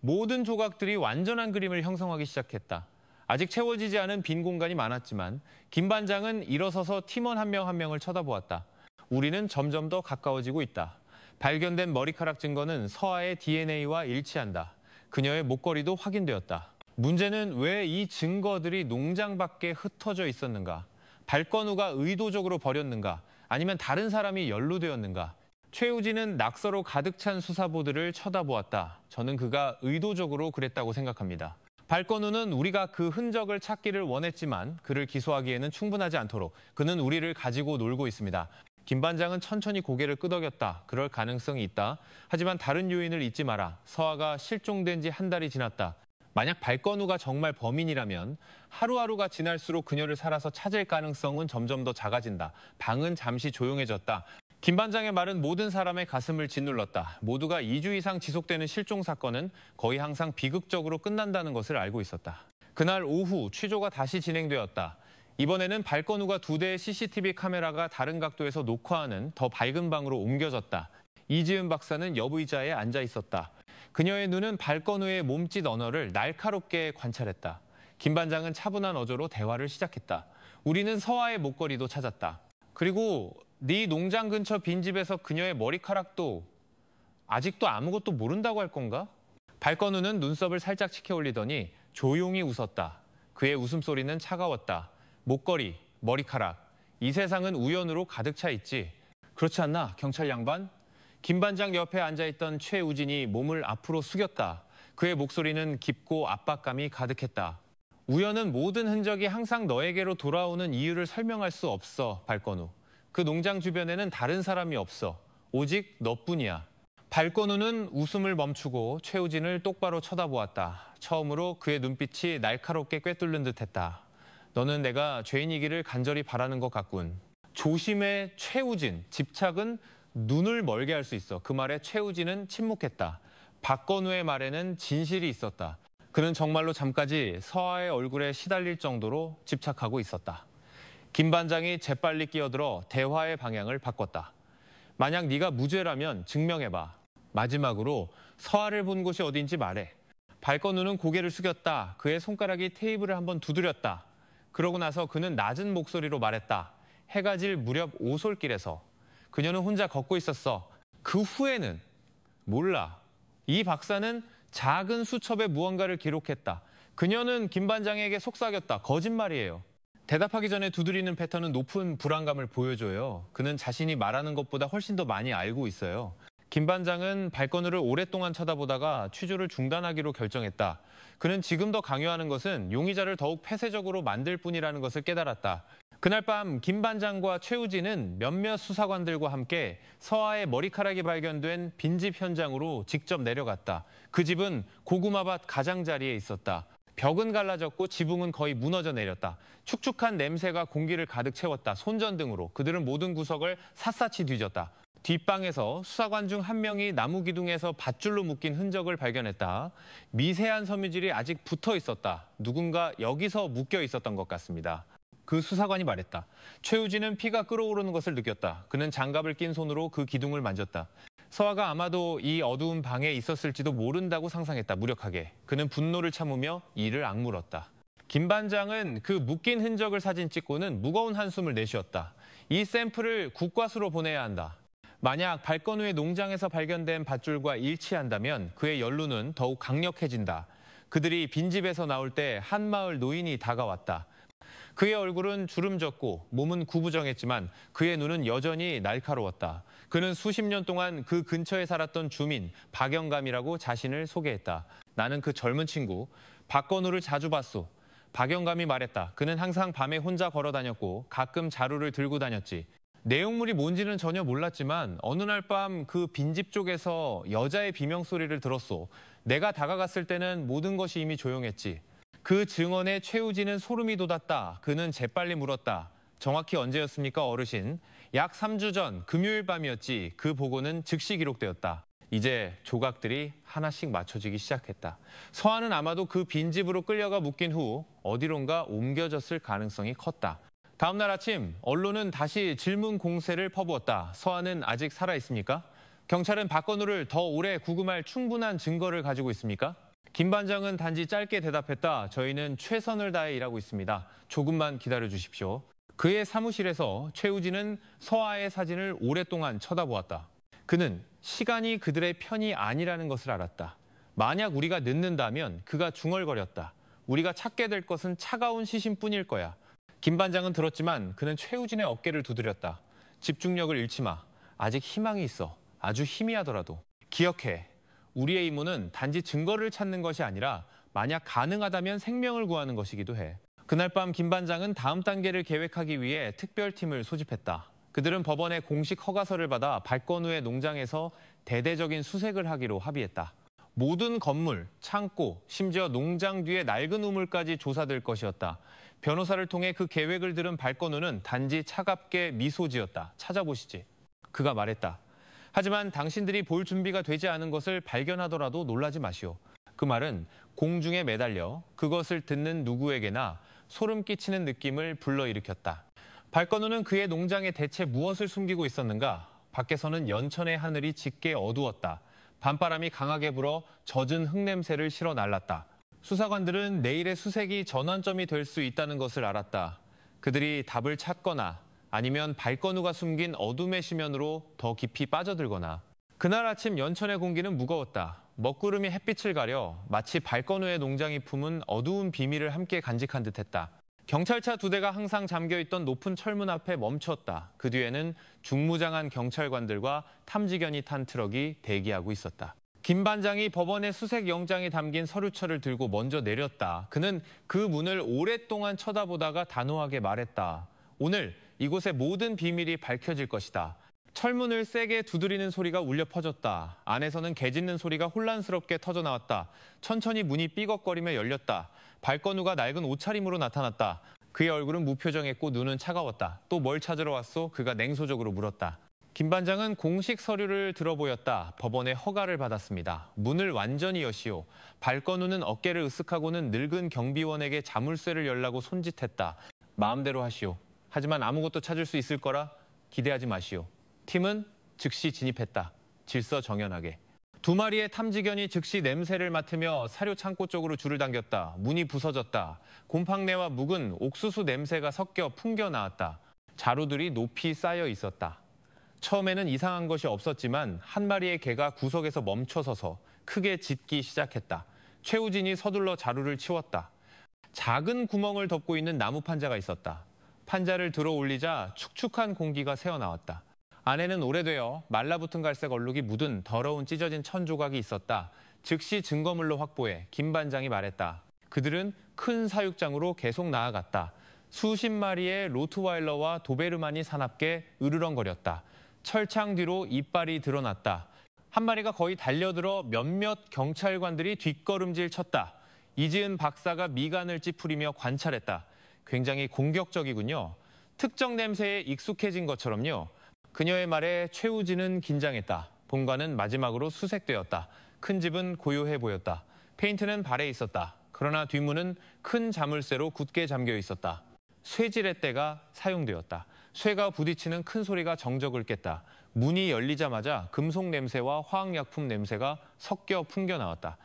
모든 조각들이 완전한 그림을 형성하기 시작했다. 아직 채워지지 않은 빈 공간이 많았지만 김 반장은 일어서서 팀원 한 명 한 명을 쳐다보았다. 우리는 점점 더 가까워지고 있다. 발견된 머리카락 증거는 서아의 DNA와 일치한다. 그녀의 목걸이도 확인되었다. 문제는 왜 이 증거들이 농장 밖에 흩어져 있었는가? 발건우가 의도적으로 버렸는가? 아니면 다른 사람이 연루되었는가? 최우진은 낙서로 가득 찬 수사보드를 쳐다보았다. 저는 그가 의도적으로 그랬다고 생각합니다. 발건우는 우리가 그 흔적을 찾기를 원했지만 그를 기소하기에는 충분하지 않도록 그는 우리를 가지고 놀고 있습니다. 김 반장은 천천히 고개를 끄덕였다. 그럴 가능성이 있다. 하지만 다른 요인을 잊지 마라. 서아가 실종된 지 한 달이 지났다. 만약 발건우가 정말 범인이라면 하루하루가 지날수록 그녀를 살아서 찾을 가능성은 점점 더 작아진다. 방은 잠시 조용해졌다. 김 반장의 말은 모든 사람의 가슴을 짓눌렀다. 모두가 2주 이상 지속되는 실종 사건은 거의 항상 비극적으로 끝난다는 것을 알고 있었다. 그날 오후 취조가 다시 진행되었다. 이번에는 발건우가 2대의 CCTV 카메라가 다른 각도에서 녹화하는 더 밝은 방으로 옮겨졌다. 이지은 박사는 옆 의자에 앉아 있었다. 그녀의 눈은 발건우의 몸짓 언어를 날카롭게 관찰했다. 김 반장은 차분한 어조로 대화를 시작했다. 우리는 서아의 목걸이도 찾았다. 그리고 네 농장 근처 빈집에서 그녀의 머리카락도 아직도 아무것도 모른다고 할 건가? 발건우는 눈썹을 살짝 치켜 올리더니 조용히 웃었다. 그의 웃음소리는 차가웠다. 목걸이, 머리카락, 이 세상은 우연으로 가득 차 있지. 그렇지 않나, 경찰 양반? 김 반장 옆에 앉아있던 최우진이 몸을 앞으로 숙였다. 그의 목소리는 깊고 압박감이 가득했다. 우연은 모든 흔적이 항상 너에게로 돌아오는 이유를 설명할 수 없어, 발건우. 그 농장 주변에는 다른 사람이 없어. 오직 너뿐이야. 발건우는 웃음을 멈추고 최우진을 똑바로 쳐다보았다. 처음으로 그의 눈빛이 날카롭게 꿰뚫는 듯했다. 너는 내가 죄인이기를 간절히 바라는 것 같군. 조심해, 최우진. 집착은 눈을 멀게 할 수 있어. 그 말에 최우진은 침묵했다. 박건우의 말에는 진실이 있었다. 그는 정말로 잠까지 서아의 얼굴에 시달릴 정도로 집착하고 있었다. 김 반장이 재빨리 끼어들어 대화의 방향을 바꿨다. 만약 네가 무죄라면 증명해봐. 마지막으로 서아를 본 곳이 어딘지 말해. 발건우는 고개를 숙였다. 그의 손가락이 테이블을 한번 두드렸다. 그러고 나서 그는 낮은 목소리로 말했다. 해가 질 무렵 오솔길에서. 그녀는 혼자 걷고 있었어. 그 후에는 몰라. 이 박사는 작은 수첩에 무언가를 기록했다. 그녀는 김 반장에게 속삭였다. 거짓말이에요. 대답하기 전에 두드리는 패턴은 높은 불안감을 보여줘요. 그는 자신이 말하는 것보다 훨씬 더 많이 알고 있어요. 김 반장은 발건우를 오랫동안 쳐다보다가 취조를 중단하기로 결정했다. 그는 지금 더 강요하는 것은 용의자를 더욱 폐쇄적으로 만들 뿐이라는 것을 깨달았다. 그날 밤 김 반장과 최우진은 몇몇 수사관들과 함께 서아의 머리카락이 발견된 빈집 현장으로 직접 내려갔다. 그 집은 고구마밭 가장자리에 있었다. 벽은 갈라졌고 지붕은 거의 무너져 내렸다. 축축한 냄새가 공기를 가득 채웠다. 손전등으로 그들은 모든 구석을 샅샅이 뒤졌다. 뒷방에서 수사관 중 한 명이 나무 기둥에서 밧줄로 묶인 흔적을 발견했다. 미세한 섬유질이 아직 붙어 있었다. 누군가 여기서 묶여 있었던 것 같습니다. 그 수사관이 말했다. 최우진은 피가 끓어오르는 것을 느꼈다. 그는 장갑을 낀 손으로 그 기둥을 만졌다. 서아가 아마도 이 어두운 방에 있었을지도 모른다고 상상했다. 무력하게. 그는 분노를 참으며 이를 악물었다. 김 반장은 그 묶인 흔적을 사진 찍고는 무거운 한숨을 내쉬었다. 이 샘플을 국과수로 보내야 한다. 만약 발건후의 농장에서 발견된 밧줄과 일치한다면 그의 연루는 더욱 강력해진다. 그들이 빈집에서 나올 때 한마을 노인이 다가왔다. 그의 얼굴은 주름졌고 몸은 구부정했지만 그의 눈은 여전히 날카로웠다. 그는 수십 년 동안 그 근처에 살았던 주민 박영감이라고 자신을 소개했다. 나는 그 젊은 친구 박건우를 자주 봤소. 박영감이 말했다. 그는 항상 밤에 혼자 걸어 다녔고 가끔 자루를 들고 다녔지. 내용물이 뭔지는 전혀 몰랐지만 어느 날 밤 그 빈집 쪽에서 여자의 비명소리를 들었소. 내가 다가갔을 때는 모든 것이 이미 조용했지. 그 증언에 최우진은 소름이 돋았다. 그는 재빨리 물었다. 정확히 언제였습니까, 어르신? 약 3주 전 금요일 밤이었지. 그 보고는 즉시 기록되었다. 이제 조각들이 하나씩 맞춰지기 시작했다. 서한은 아마도 그 빈집으로 끌려가 묶인 후 어디론가 옮겨졌을 가능성이 컸다. 다음 날 아침 언론은 다시 질문 공세를 퍼부었다. 서한은 아직 살아있습니까? 경찰은 박건우를 더 오래 구금할 충분한 증거를 가지고 있습니까? 김 반장은 단지 짧게 대답했다. 저희는 최선을 다해 일하고 있습니다. 조금만 기다려 주십시오. 그의 사무실에서 최우진은 서아의 사진을 오랫동안 쳐다보았다. 그는 시간이 그들의 편이 아니라는 것을 알았다. 만약 우리가 늦는다면 그가 중얼거렸다. 우리가 찾게 될 것은 차가운 시신뿐일 거야. 김 반장은 들었지만 그는 최우진의 어깨를 두드렸다. 집중력을 잃지 마. 아직 희망이 있어. 아주 희미하더라도. 기억해. 우리의 임무는 단지 증거를 찾는 것이 아니라 만약 가능하다면 생명을 구하는 것이기도 해. 그날 밤 김 반장은 다음 단계를 계획하기 위해 특별팀을 소집했다. 그들은 법원의 공식 허가서를 받아 발건후의 농장에서 대대적인 수색을 하기로 합의했다. 모든 건물, 창고, 심지어 농장 뒤의 낡은 우물까지 조사될 것이었다. 변호사를 통해 그 계획을 들은 발건후는 단지 차갑게 미소 지었다. 찾아보시지. 그가 말했다. 하지만 당신들이 볼 준비가 되지 않은 것을 발견하더라도 놀라지 마시오. 그 말은 공중에 매달려 그것을 듣는 누구에게나 소름 끼치는 느낌을 불러일으켰다. 발건우는 그의 농장에 대체 무엇을 숨기고 있었는가? 밖에서는 연천의 하늘이 짙게 어두웠다. 밤바람이 강하게 불어 젖은 흙냄새를 실어 날랐다. 수사관들은 내일의 수색이 전환점이 될 수 있다는 것을 알았다. 그들이 답을 찾거나 아니면 발건우가 숨긴 어둠의 심연으로 더 깊이 빠져들거나. 그날 아침 연천의 공기는 무거웠다. 먹구름이 햇빛을 가려 마치 발건우의 농장이 품은 어두운 비밀을 함께 간직한 듯했다. 경찰차 2대가 항상 잠겨있던 높은 철문 앞에 멈췄다. 그 뒤에는 중무장한 경찰관들과 탐지견이 탄 트럭이 대기하고 있었다. 김 반장이 법원의 수색 영장이 담긴 서류철을 들고 먼저 내렸다. 그는 그 문을 오랫동안 쳐다보다가 단호하게 말했다. 오늘 이곳의 모든 비밀이 밝혀질 것이다. 철문을 세게 두드리는 소리가 울려 퍼졌다. 안에서는 개 짖는 소리가 혼란스럽게 터져나왔다. 천천히 문이 삐걱거리며 열렸다. 발건우가 낡은 옷차림으로 나타났다. 그의 얼굴은 무표정했고 눈은 차가웠다. 또 뭘 찾으러 왔소? 그가 냉소적으로 물었다. 김 반장은 공식 서류를 들어보였다. 법원의 허가를 받았습니다. 문을 완전히 여시오. 발건우는 어깨를 으쓱하고는 늙은 경비원에게 자물쇠를 열라고 손짓했다. 마음대로 하시오. 하지만 아무것도 찾을 수 있을 거라 기대하지 마시오. 팀은 즉시 진입했다. 질서정연하게. 2마리의 탐지견이 즉시 냄새를 맡으며 사료 창고 쪽으로 줄을 당겼다. 문이 부서졌다. 곰팡내와 묵은 옥수수 냄새가 섞여 풍겨 나왔다. 자루들이 높이 쌓여 있었다. 처음에는 이상한 것이 없었지만 한 마리의 개가 구석에서 멈춰서서 크게 짖기 시작했다. 최우진이 서둘러 자루를 치웠다. 작은 구멍을 덮고 있는 나무 판자가 있었다. 판자를 들어 올리자 축축한 공기가 새어나왔다. 안에는 오래되어 말라붙은 갈색 얼룩이 묻은 더러운 찢어진 천 조각이 있었다. 즉시 증거물로 확보해 김 반장이 말했다. 그들은 큰 사육장으로 계속 나아갔다. 수십 마리의 로트와일러와 도베르만이 사납게 으르렁거렸다. 철창 뒤로 이빨이 드러났다. 한 마리가 거의 달려들어 몇몇 경찰관들이 뒷걸음질 쳤다. 이지은 박사가 미간을 찌푸리며 관찰했다. 굉장히 공격적이군요. 특정 냄새에 익숙해진 것처럼요. 그녀의 말에 최우진은 긴장했다. 본관은 마지막으로 수색되었다. 큰 집은 고요해 보였다. 페인트는 발에 있었다. 그러나 뒷문은 큰 자물쇠로 굳게 잠겨 있었다. 쇠지렛대가 사용되었다. 쇠가 부딪히는 큰 소리가 정적을 깼다. 문이 열리자마자 금속 냄새와 화학약품 냄새가 섞여 풍겨 나왔다.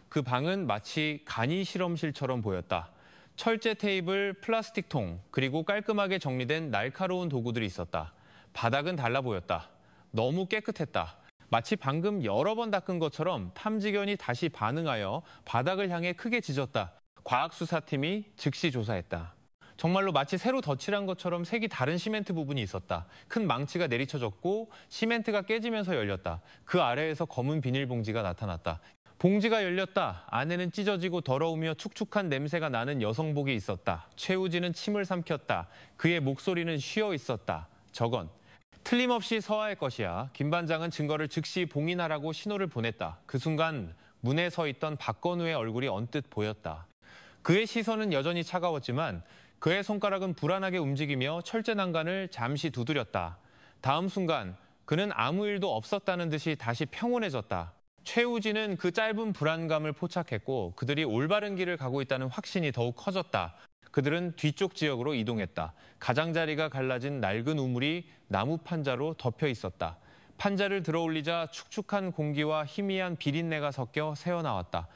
그 방은 마치 간이 실험실처럼 보였다. 철제 테이블, 플라스틱 통, 그리고 깔끔하게 정리된 날카로운 도구들이 있었다. 바닥은 달라 보였다. 너무 깨끗했다. 마치 방금 여러 번 닦은 것처럼 탐지견이 다시 반응하여 바닥을 향해 크게 짖었다. 과학수사팀이 즉시 조사했다. 정말로 마치 새로 덧칠한 것처럼 색이 다른 시멘트 부분이 있었다. 큰 망치가 내리쳐졌고 시멘트가 깨지면서 열렸다. 그 아래에서 검은 비닐봉지가 나타났다. 봉지가 열렸다. 안에는 찢어지고 더러우며 축축한 냄새가 나는 여성복이 있었다. 최우진은 침을 삼켰다. 그의 목소리는 쉬어 있었다. 저건 틀림없이 서아의 것이야. 김 반장은 증거를 즉시 봉인하라고 신호를 보냈다. 그 순간 문에 서 있던 박건우의 얼굴이 언뜻 보였다. 그의 시선은 여전히 차가웠지만 그의 손가락은 불안하게 움직이며 철제 난간을 잠시 두드렸다. 다음 순간 그는 아무 일도 없었다는 듯이 다시 평온해졌다. 최우진은 그 짧은 불안감을 포착했고 그들이 올바른 길을 가고 있다는 확신이 더욱 커졌다. 그들은 뒤쪽 지역으로 이동했다. 가장자리가 갈라진 낡은 우물이 나무 판자로 덮여 있었다. 판자를 들어올리자 축축한 공기와 희미한 비린내가 섞여 새어나왔다.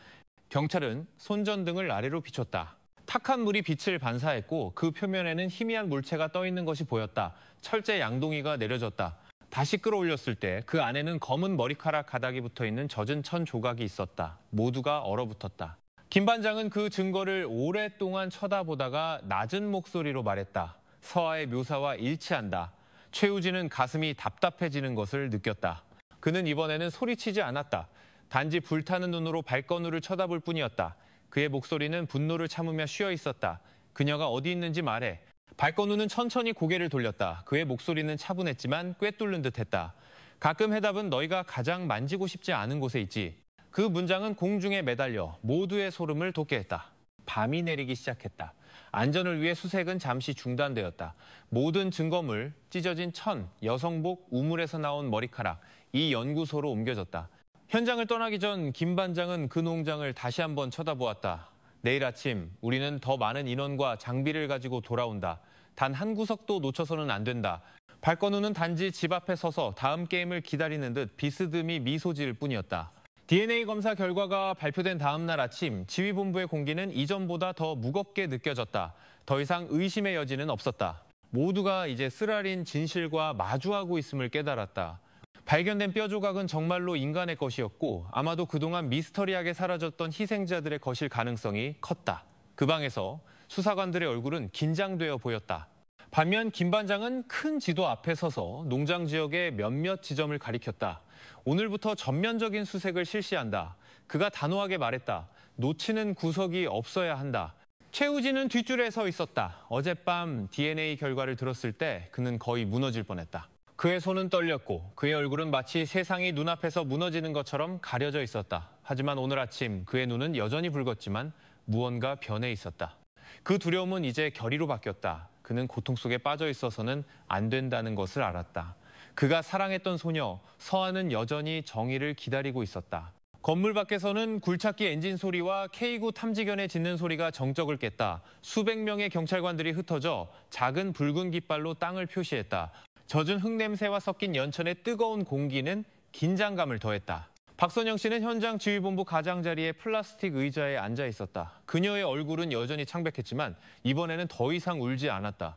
경찰은 손전등을 아래로 비췄다. 탁한 물이 빛을 반사했고 그 표면에는 희미한 물체가 떠 있는 것이 보였다. 철제 양동이가 내려졌다. 다시 끌어올렸을 때 그 안에는 검은 머리카락 가닥이 붙어있는 젖은 천 조각이 있었다. 모두가 얼어붙었다. 김 반장은 그 증거를 오랫동안 쳐다보다가 낮은 목소리로 말했다. 서아의 묘사와 일치한다. 최우진은 가슴이 답답해지는 것을 느꼈다. 그는 이번에는 소리치지 않았다. 단지 불타는 눈으로 발건우를 쳐다볼 뿐이었다. 그의 목소리는 분노를 참으며 쉬어 있었다. 그녀가 어디 있는지 말해. 발건우는 천천히 고개를 돌렸다. 그의 목소리는 차분했지만 꿰뚫는 듯했다. 가끔 해답은 너희가 가장 만지고 싶지 않은 곳에 있지. 그 문장은 공중에 매달려 모두의 소름을 돋게 했다. 밤이 내리기 시작했다. 안전을 위해 수색은 잠시 중단되었다. 모든 증거물, 찢어진 천, 여성복, 우물에서 나온 머리카락, 이 연구소로 옮겨졌다. 현장을 떠나기 전 김 반장은 그 농장을 다시 한번 쳐다보았다. 내일 아침 우리는 더 많은 인원과 장비를 가지고 돌아온다. 단 한 구석도 놓쳐서는 안 된다. 발건우는 단지 집 앞에 서서 다음 게임을 기다리는 듯 비스듬히 미소 지을 뿐이었다. DNA 검사 결과가 발표된 다음 날 아침 지휘본부의 공기는 이전보다 더 무겁게 느껴졌다. 더 이상 의심의 여지는 없었다. 모두가 이제 쓰라린 진실과 마주하고 있음을 깨달았다. 발견된 뼈 조각은 정말로 인간의 것이었고 아마도 그동안 미스터리하게 사라졌던 희생자들의 것일 가능성이 컸다. 그 방에서 수사관들의 얼굴은 긴장되어 보였다. 반면 김 반장은 큰 지도 앞에 서서 농장 지역의 몇몇 지점을 가리켰다. 오늘부터 전면적인 수색을 실시한다. 그가 단호하게 말했다. 놓치는 구석이 없어야 한다. 최우진은 뒷줄에 서 있었다. 어젯밤 DNA 결과를 들었을 때 그는 거의 무너질 뻔했다. 그의 손은 떨렸고 그의 얼굴은 마치 세상이 눈앞에서 무너지는 것처럼 가려져 있었다. 하지만 오늘 아침 그의 눈은 여전히 붉었지만 무언가 변해 있었다. 그 두려움은 이제 결의로 바뀌었다. 그는 고통 속에 빠져 있어서는 안 된다는 것을 알았다. 그가 사랑했던 소녀 서아는 여전히 정의를 기다리고 있었다. 건물 밖에서는 굴착기 엔진 소리와 K9 탐지견의 짖는 소리가 정적을 깼다. 수백 명의 경찰관들이 흩어져 작은 붉은 깃발로 땅을 표시했다. 젖은 흙냄새와 섞인 연천의 뜨거운 공기는 긴장감을 더했다. 박선영 씨는 현장 지휘본부 가장자리에 플라스틱 의자에 앉아 있었다. 그녀의 얼굴은 여전히 창백했지만 이번에는 더 이상 울지 않았다.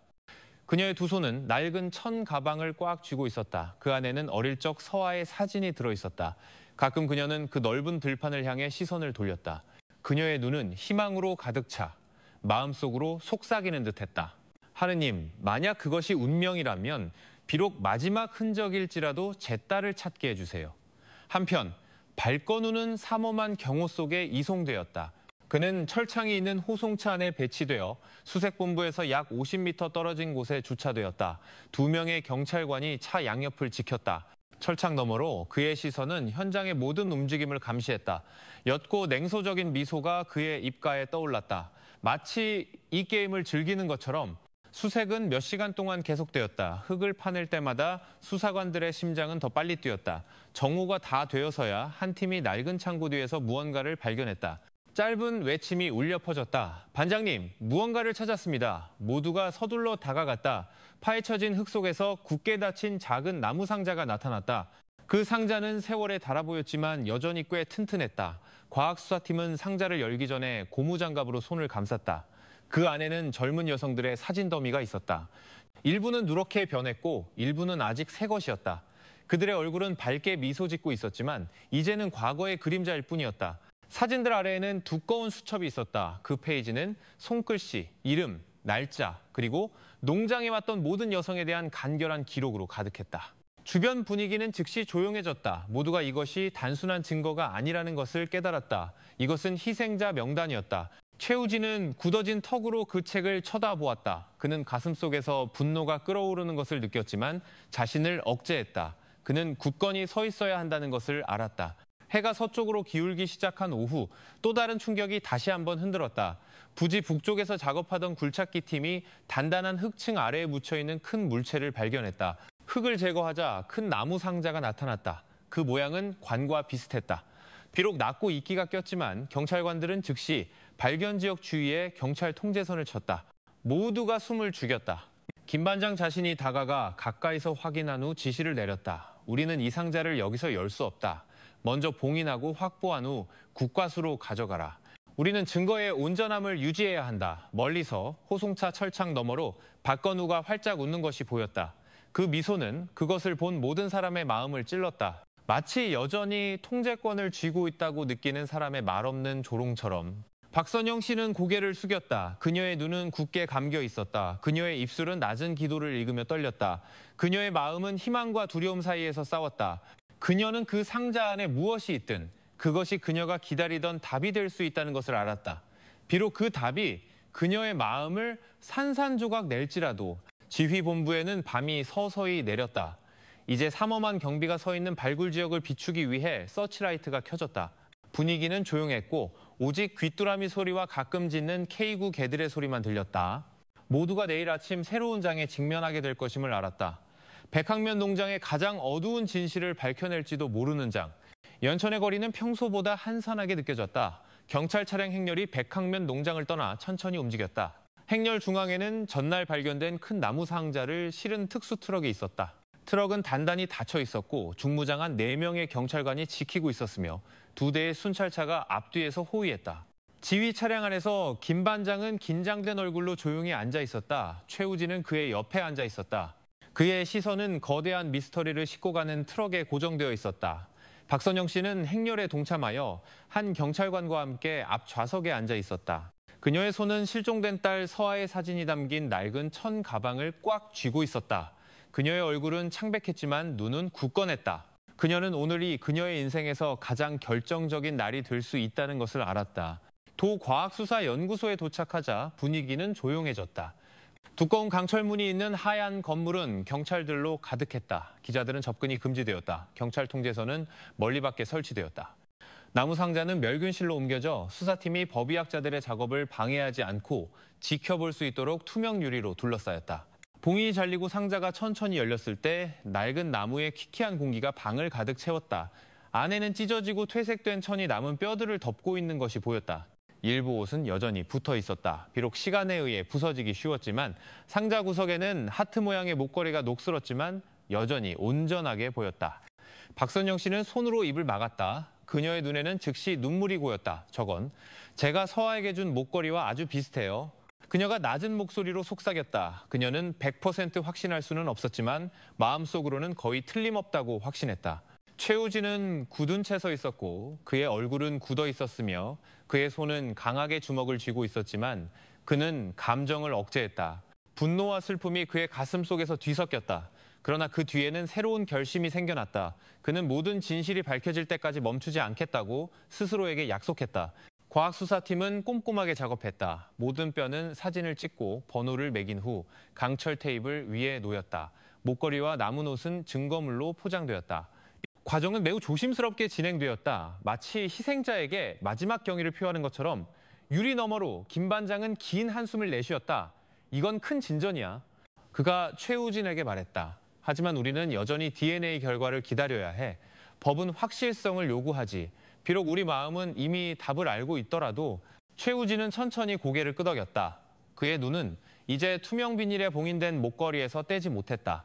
그녀의 두 손은 낡은 천 가방을 꽉 쥐고 있었다. 그 안에는 어릴 적 서아의 사진이 들어있었다. 가끔 그녀는 그 넓은 들판을 향해 시선을 돌렸다. 그녀의 눈은 희망으로 가득 차 마음속으로 속삭이는 듯했다. 하느님, 만약 그것이 운명이라면 비록 마지막 흔적일지라도 제 딸을 찾게 해주세요. 한편 발건우는 삼엄한 경호 속에 이송되었다. 그는 철창이 있는 호송차 안에 배치되어 수색본부에서 약 50m 떨어진 곳에 주차되었다. 2명의 경찰관이 차 양옆을 지켰다. 철창 너머로 그의 시선은 현장의 모든 움직임을 감시했다. 옅고 냉소적인 미소가 그의 입가에 떠올랐다. 마치 이 게임을 즐기는 것처럼 수색은 몇 시간 동안 계속되었다. 흙을 파낼 때마다 수사관들의 심장은 더 빨리 뛰었다. 정오가 다 되어서야 한 팀이 낡은 창고 뒤에서 무언가를 발견했다. 짧은 외침이 울려 퍼졌다. 반장님, 무언가를 찾았습니다. 모두가 서둘러 다가갔다. 파헤쳐진 흙 속에서 굳게 닫힌 작은 나무 상자가 나타났다. 그 상자는 세월에 닳아 보였지만 여전히 꽤 튼튼했다. 과학수사팀은 상자를 열기 전에 고무장갑으로 손을 감쌌다. 그 안에는 젊은 여성들의 사진 더미가 있었다. 일부는 누렇게 변했고 일부는 아직 새 것이었다. 그들의 얼굴은 밝게 미소 짓고 있었지만 이제는 과거의 그림자일 뿐이었다. 사진들 아래에는 두꺼운 수첩이 있었다. 그 페이지는 손글씨, 이름, 날짜, 그리고 농장에 왔던 모든 여성에 대한 간결한 기록으로 가득했다. 주변 분위기는 즉시 조용해졌다. 모두가 이것이 단순한 증거가 아니라는 것을 깨달았다. 이것은 희생자 명단이었다. 최우진은 굳어진 턱으로 그 책을 쳐다보았다. 그는 가슴속에서 분노가 끓어오르는 것을 느꼈지만 자신을 억제했다. 그는 굳건히 서 있어야 한다는 것을 알았다. 해가 서쪽으로 기울기 시작한 오후, 또 다른 충격이 다시 한번 흔들었다. 부지 북쪽에서 작업하던 굴착기 팀이 단단한 흙층 아래에 묻혀있는 큰 물체를 발견했다. 흙을 제거하자 큰 나무 상자가 나타났다. 그 모양은 관과 비슷했다. 비록 낮고 이끼가 꼈지만 경찰관들은 즉시 발견 지역 주위에 경찰 통제선을 쳤다. 모두가 숨을 죽였다. 김 반장 자신이 다가가 가까이서 확인한 후 지시를 내렸다. 우리는 이 상자를 여기서 열 수 없다. 먼저 봉인하고 확보한 후 국과수로 가져가라. 우리는 증거의 온전함을 유지해야 한다. 멀리서 호송차 철창 너머로 박건우가 활짝 웃는 것이 보였다. 그 미소는 그것을 본 모든 사람의 마음을 찔렀다. 마치 여전히 통제권을 쥐고 있다고 느끼는 사람의 말없는 조롱처럼. 박선영 씨는 고개를 숙였다. 그녀의 눈은 굳게 감겨 있었다. 그녀의 입술은 낮은 기도를 읽으며 떨렸다. 그녀의 마음은 희망과 두려움 사이에서 싸웠다. 그녀는 그 상자 안에 무엇이 있든 그것이 그녀가 기다리던 답이 될 수 있다는 것을 알았다. 비록 그 답이 그녀의 마음을 산산조각 낼지라도 지휘본부에는 밤이 서서히 내렸다. 이제 삼엄한 경비가 서 있는 발굴 지역을 비추기 위해 서치라이트가 켜졌다. 분위기는 조용했고 오직 귀뚜라미 소리와 가끔 짖는 K9 개들의 소리만 들렸다. 모두가 내일 아침 새로운 장에 직면하게 될 것임을 알았다. 백학면 농장의 가장 어두운 진실을 밝혀낼지도 모르는 장. 연천의 거리는 평소보다 한산하게 느껴졌다. 경찰 차량 행렬이 백학면 농장을 떠나 천천히 움직였다. 행렬 중앙에는 전날 발견된 큰 나무 상자를 실은 특수 트럭이 있었다. 트럭은 단단히 닫혀 있었고 중무장한 4명의 경찰관이 지키고 있었으며 2대의 순찰차가 앞뒤에서 호위했다. 지휘 차량 안에서 김 반장은 긴장된 얼굴로 조용히 앉아 있었다. 최우진은 그의 옆에 앉아 있었다. 그의 시선은 거대한 미스터리를 싣고 가는 트럭에 고정되어 있었다. 박선영 씨는 행렬에 동참하여 한 경찰관과 함께 앞 좌석에 앉아 있었다. 그녀의 손은 실종된 딸 서아의 사진이 담긴 낡은 천 가방을 꽉 쥐고 있었다. 그녀의 얼굴은 창백했지만 눈은 굳건했다. 그녀는 오늘이 그녀의 인생에서 가장 결정적인 날이 될 수 있다는 것을 알았다. 도과학수사연구소에 도착하자 분위기는 조용해졌다. 두꺼운 강철문이 있는 하얀 건물은 경찰들로 가득했다. 기자들은 접근이 금지되었다. 경찰 통제선은 멀리 밖에 설치되었다. 나무 상자는 멸균실로 옮겨져 수사팀이 법의학자들의 작업을 방해하지 않고 지켜볼 수 있도록 투명 유리로 둘러싸였다. 봉인이 잘리고 상자가 천천히 열렸을 때 낡은 나무의 퀴퀴한 공기가 방을 가득 채웠다. 안에는 찢어지고 퇴색된 천이 남은 뼈들을 덮고 있는 것이 보였다. 일부 옷은 여전히 붙어 있었다. 비록 시간에 의해 부서지기 쉬웠지만 상자 구석에는 하트 모양의 목걸이가 녹슬었지만 여전히 온전하게 보였다. 박선영 씨는 손으로 입을 막았다. 그녀의 눈에는 즉시 눈물이 고였다. 저건 제가 서아에게 준 목걸이와 아주 비슷해요. 그녀가 낮은 목소리로 속삭였다. 그녀는 100% 확신할 수는 없었지만 마음속으로는 거의 틀림없다고 확신했다. 최우진은 굳은 채 서 있었고 그의 얼굴은 굳어 있었으며 그의 손은 강하게 주먹을 쥐고 있었지만 그는 감정을 억제했다. 분노와 슬픔이 그의 가슴 속에서 뒤섞였다. 그러나 그 뒤에는 새로운 결심이 생겨났다. 그는 모든 진실이 밝혀질 때까지 멈추지 않겠다고 스스로에게 약속했다. 과학수사팀은 꼼꼼하게 작업했다. 모든 뼈는 사진을 찍고 번호를 매긴 후 강철 테이블 위에 놓였다. 목걸이와 남은 옷은 증거물로 포장되었다. 과정은 매우 조심스럽게 진행되었다. 마치 희생자에게 마지막 경의를 표하는 것처럼 유리 너머로 김 반장은 긴 한숨을 내쉬었다. 이건 큰 진전이야. 그가 최우진에게 말했다. 하지만 우리는 여전히 DNA 결과를 기다려야 해. 법은 확실성을 요구하지. 비록 우리 마음은 이미 답을 알고 있더라도 최우진은 천천히 고개를 끄덕였다. 그의 눈은 이제 투명 비닐에 봉인된 목걸이에서 떼지 못했다.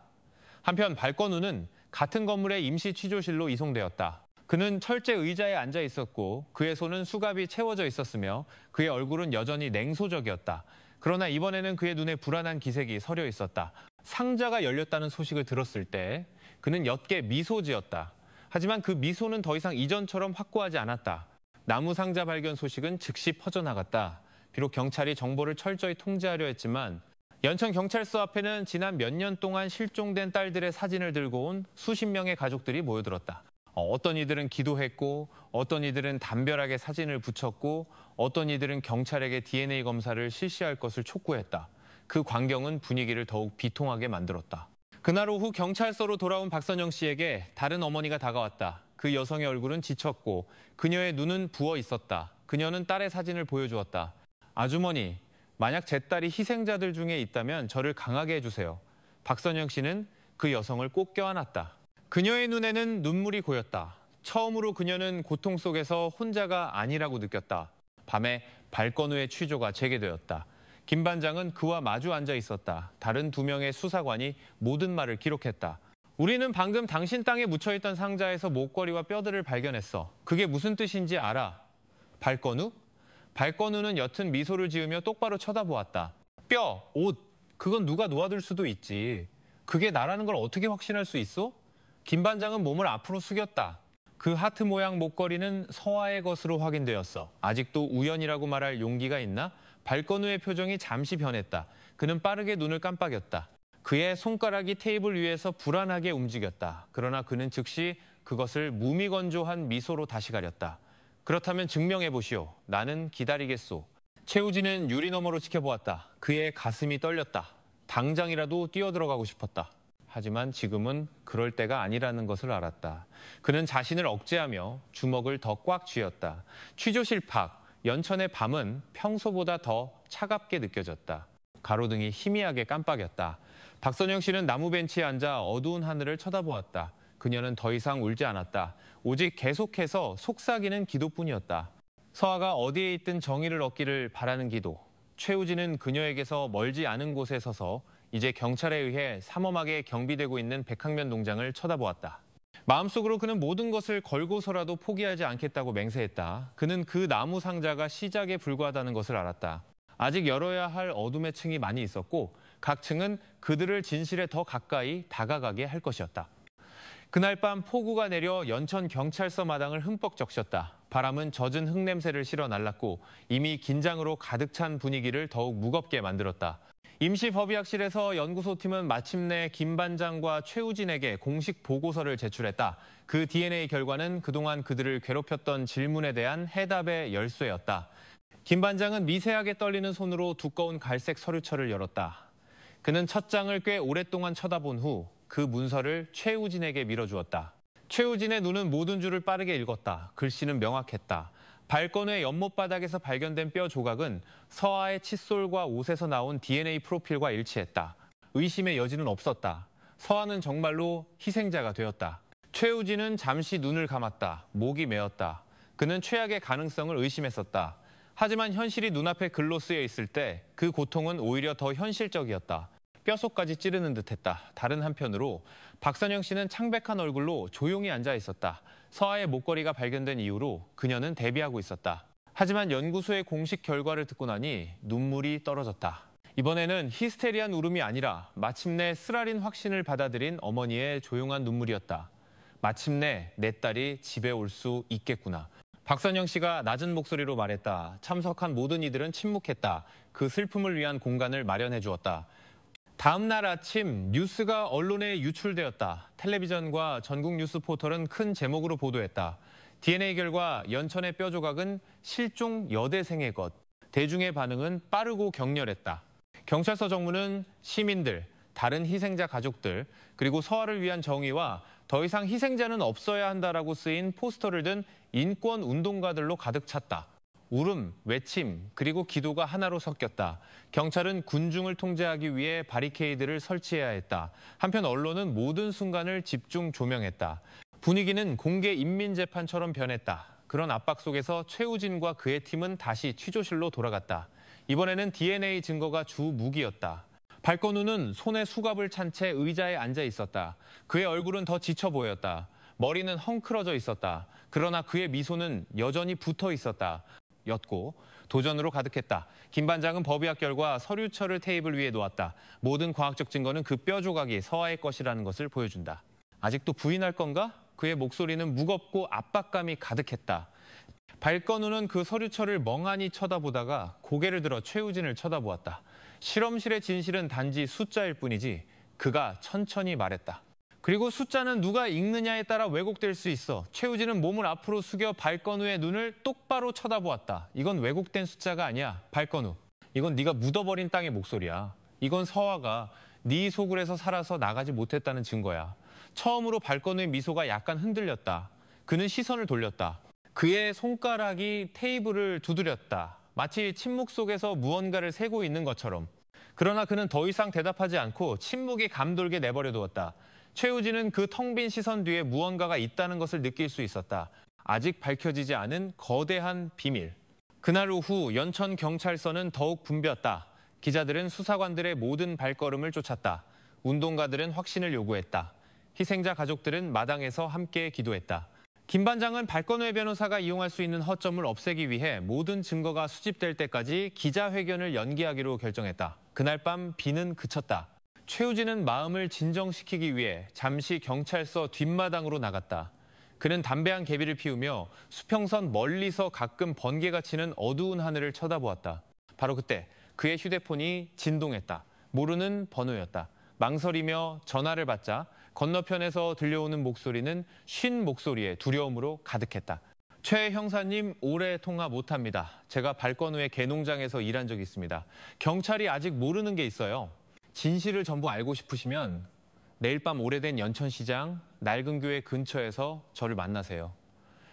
한편 발건우는 같은 건물의 임시 취조실로 이송되었다. 그는 철제 의자에 앉아 있었고 그의 손은 수갑이 채워져 있었으며 그의 얼굴은 여전히 냉소적이었다. 그러나 이번에는 그의 눈에 불안한 기색이 서려 있었다. 상자가 열렸다는 소식을 들었을 때 그는 옅게 미소 지었다. 하지만 그 미소는 더 이상 이전처럼 확고하지 않았다. 나무 상자 발견 소식은 즉시 퍼져나갔다. 비록 경찰이 정보를 철저히 통제하려 했지만 연천경찰서 앞에는 지난 몇 년 동안 실종된 딸들의 사진을 들고 온 수십 명의 가족들이 모여들었다. 어떤 이들은 기도했고, 어떤 이들은 담벼락에 사진을 붙였고, 어떤 이들은 경찰에게 DNA 검사를 실시할 것을 촉구했다. 그 광경은 분위기를 더욱 비통하게 만들었다. 그날 오후 경찰서로 돌아온 박선영 씨에게 다른 어머니가 다가왔다. 그 여성의 얼굴은 지쳤고 그녀의 눈은 부어 있었다. 그녀는 딸의 사진을 보여주었다. 아주머니, 만약 제 딸이 희생자들 중에 있다면 저를 강하게 해주세요. 박선영 씨는 그 여성을 꼭 껴안았다. 그녀의 눈에는 눈물이 고였다. 처음으로 그녀는 고통 속에서 혼자가 아니라고 느꼈다. 밤에 발건우의 취조가 재개되었다. 김 반장은 그와 마주 앉아 있었다. 다른 2명의 수사관이 모든 말을 기록했다. 우리는 방금 당신 땅에 묻혀있던 상자에서 목걸이와 뼈들을 발견했어. 그게 무슨 뜻인지 알아? 발건우? 발건우는 옅은 미소를 지으며 똑바로 쳐다보았다. 뼈, 옷, 그건 누가 놓아둘 수도 있지. 그게 나라는 걸 어떻게 확신할 수 있어? 김 반장은 몸을 앞으로 숙였다. 그 하트 모양 목걸이는 서아의 것으로 확인되었어. 아직도 우연이라고 말할 용기가 있나? 발건우의 표정이 잠시 변했다. 그는 빠르게 눈을 깜빡였다. 그의 손가락이 테이블 위에서 불안하게 움직였다. 그러나 그는 즉시 그것을 무미건조한 미소로 다시 가렸다. 그렇다면 증명해보시오. 나는 기다리겠소. 최우진은 유리 너머로 지켜보았다. 그의 가슴이 떨렸다. 당장이라도 뛰어들어가고 싶었다. 하지만 지금은 그럴 때가 아니라는 것을 알았다. 그는 자신을 억제하며 주먹을 더 꽉 쥐었다. 취조실 밖, 연천의 밤은 평소보다 더 차갑게 느껴졌다. 가로등이 희미하게 깜빡였다. 박선영 씨는 나무 벤치에 앉아 어두운 하늘을 쳐다보았다. 그녀는 더 이상 울지 않았다. 오직 계속해서 속삭이는 기도뿐이었다. 서아가 어디에 있든 정의를 얻기를 바라는 기도. 최우진은 그녀에게서 멀지 않은 곳에 서서 이제 경찰에 의해 삼엄하게 경비되고 있는 백학면 농장을 쳐다보았다. 마음속으로 그는 모든 것을 걸고서라도 포기하지 않겠다고 맹세했다. 그는 그 나무 상자가 시작에 불과하다는 것을 알았다. 아직 열어야 할 어둠의 층이 많이 있었고 각 층은 그들을 진실에 더 가까이 다가가게 할 것이었다. 그날 밤 폭우가 내려 연천 경찰서 마당을 흠뻑 적셨다. 바람은 젖은 흙냄새를 실어 날랐고 이미 긴장으로 가득 찬 분위기를 더욱 무겁게 만들었다. 임시법의학실에서 연구소팀은 마침내 김 반장과 최우진에게 공식 보고서를 제출했다. 그 DNA 결과는 그동안 그들을 괴롭혔던 질문에 대한 해답의 열쇠였다. 김 반장은 미세하게 떨리는 손으로 두꺼운 갈색 서류철을 열었다. 그는 첫 장을 꽤 오랫동안 쳐다본 후 그 문서를 최우진에게 밀어주었다. 최우진의 눈은 모든 줄을 빠르게 읽었다. 글씨는 명확했다. 발건우의 연못바닥에서 발견된 뼈 조각은 서아의 칫솔과 옷에서 나온 DNA 프로필과 일치했다. 의심의 여지는 없었다. 서아는 정말로 희생자가 되었다. 최우진은 잠시 눈을 감았다. 목이 메었다. 그는 최악의 가능성을 의심했었다. 하지만 현실이 눈앞에 글로 쓰여 있을 때 그 고통은 오히려 더 현실적이었다. 뼛속까지 찌르는 듯했다. 다른 한편으로 박선영 씨는 창백한 얼굴로 조용히 앉아 있었다. 서아의 목걸이가 발견된 이후로 그녀는 대비하고 있었다. 하지만 연구소의 공식 결과를 듣고 나니 눈물이 떨어졌다. 이번에는 히스테리한 울음이 아니라 마침내 쓰라린 확신을 받아들인 어머니의 조용한 눈물이었다. 마침내 내 딸이 집에 올 수 있겠구나. 박선영 씨가 낮은 목소리로 말했다. 참석한 모든 이들은 침묵했다. 그 슬픔을 위한 공간을 마련해 주었다. 다음 날 아침 뉴스가 언론에 유출되었다. 텔레비전과 전국 뉴스 포털은 큰 제목으로 보도했다. DNA 결과 연천의 뼈 조각은 실종 여대생의 것. 대중의 반응은 빠르고 격렬했다. 경찰서 정문은 시민들, 다른 희생자 가족들, 그리고 서아를 위한 정의와 더 이상 희생자는 없어야 한다라고 쓰인 포스터를 든 인권 운동가들로 가득 찼다. 울음, 외침, 그리고 기도가 하나로 섞였다. 경찰은 군중을 통제하기 위해 바리케이드를 설치해야 했다. 한편 언론은 모든 순간을 집중 조명했다. 분위기는 공개 인민재판처럼 변했다. 그런 압박 속에서 최우진과 그의 팀은 다시 취조실로 돌아갔다. 이번에는 DNA 증거가 주 무기였다. 발건우는 손에 수갑을 찬 채 의자에 앉아 있었다. 그의 얼굴은 더 지쳐 보였다. 머리는 헝클어져 있었다. 그러나 그의 미소는 여전히 붙어 있었다. 였고 도전으로 가득했다. 김 반장은 법의학 결과 서류철을 테이블 위에 놓았다. 모든 과학적 증거는 그 뼈 조각이 서아의 것이라는 것을 보여준다. 아직도 부인할 건가? 그의 목소리는 무겁고 압박감이 가득했다. 발건우는 그 서류철을 멍하니 쳐다보다가 고개를 들어 최우진을 쳐다보았다. 실험실의 진실은 단지 숫자일 뿐이지 그가 천천히 말했다. 그리고 숫자는 누가 읽느냐에 따라 왜곡될 수 있어. 최우진은 몸을 앞으로 숙여 발건우의 눈을 똑바로 쳐다보았다. 이건 왜곡된 숫자가 아니야, 발건우. 이건 네가 묻어버린 땅의 목소리야. 이건 서화가 네 소굴에서 살아서 나가지 못했다는 증거야. 처음으로 발건우의 미소가 약간 흔들렸다. 그는 시선을 돌렸다. 그의 손가락이 테이블을 두드렸다. 마치 침묵 속에서 무언가를 세고 있는 것처럼. 그러나 그는 더 이상 대답하지 않고 침묵이 감돌게 내버려 두었다. 최우진은 그 텅 빈 시선 뒤에 무언가가 있다는 것을 느낄 수 있었다. 아직 밝혀지지 않은 거대한 비밀. 그날 오후 연천경찰서는 더욱 붐볐다. 기자들은 수사관들의 모든 발걸음을 쫓았다. 운동가들은 확신을 요구했다. 희생자 가족들은 마당에서 함께 기도했다. 김 반장은 발건우의 변호사가 이용할 수 있는 허점을 없애기 위해 모든 증거가 수집될 때까지 기자회견을 연기하기로 결정했다. 그날 밤 비는 그쳤다. 최우진은 마음을 진정시키기 위해 잠시 경찰서 뒷마당으로 나갔다. 그는 담배 한 개비를 피우며 수평선 멀리서 가끔 번개가 치는 어두운 하늘을 쳐다보았다. 바로 그때 그의 휴대폰이 진동했다. 모르는 번호였다. 망설이며 전화를 받자 건너편에서 들려오는 목소리는 쉰 목소리에 두려움으로 가득했다. 최 형사님, 오래 통화 못합니다. 제가 발건우의 개농장에서 일한 적이 있습니다. 경찰이 아직 모르는 게 있어요. 진실을 전부 알고 싶으시면 내일 밤 오래된 연천시장 낡은 교회 근처에서 저를 만나세요.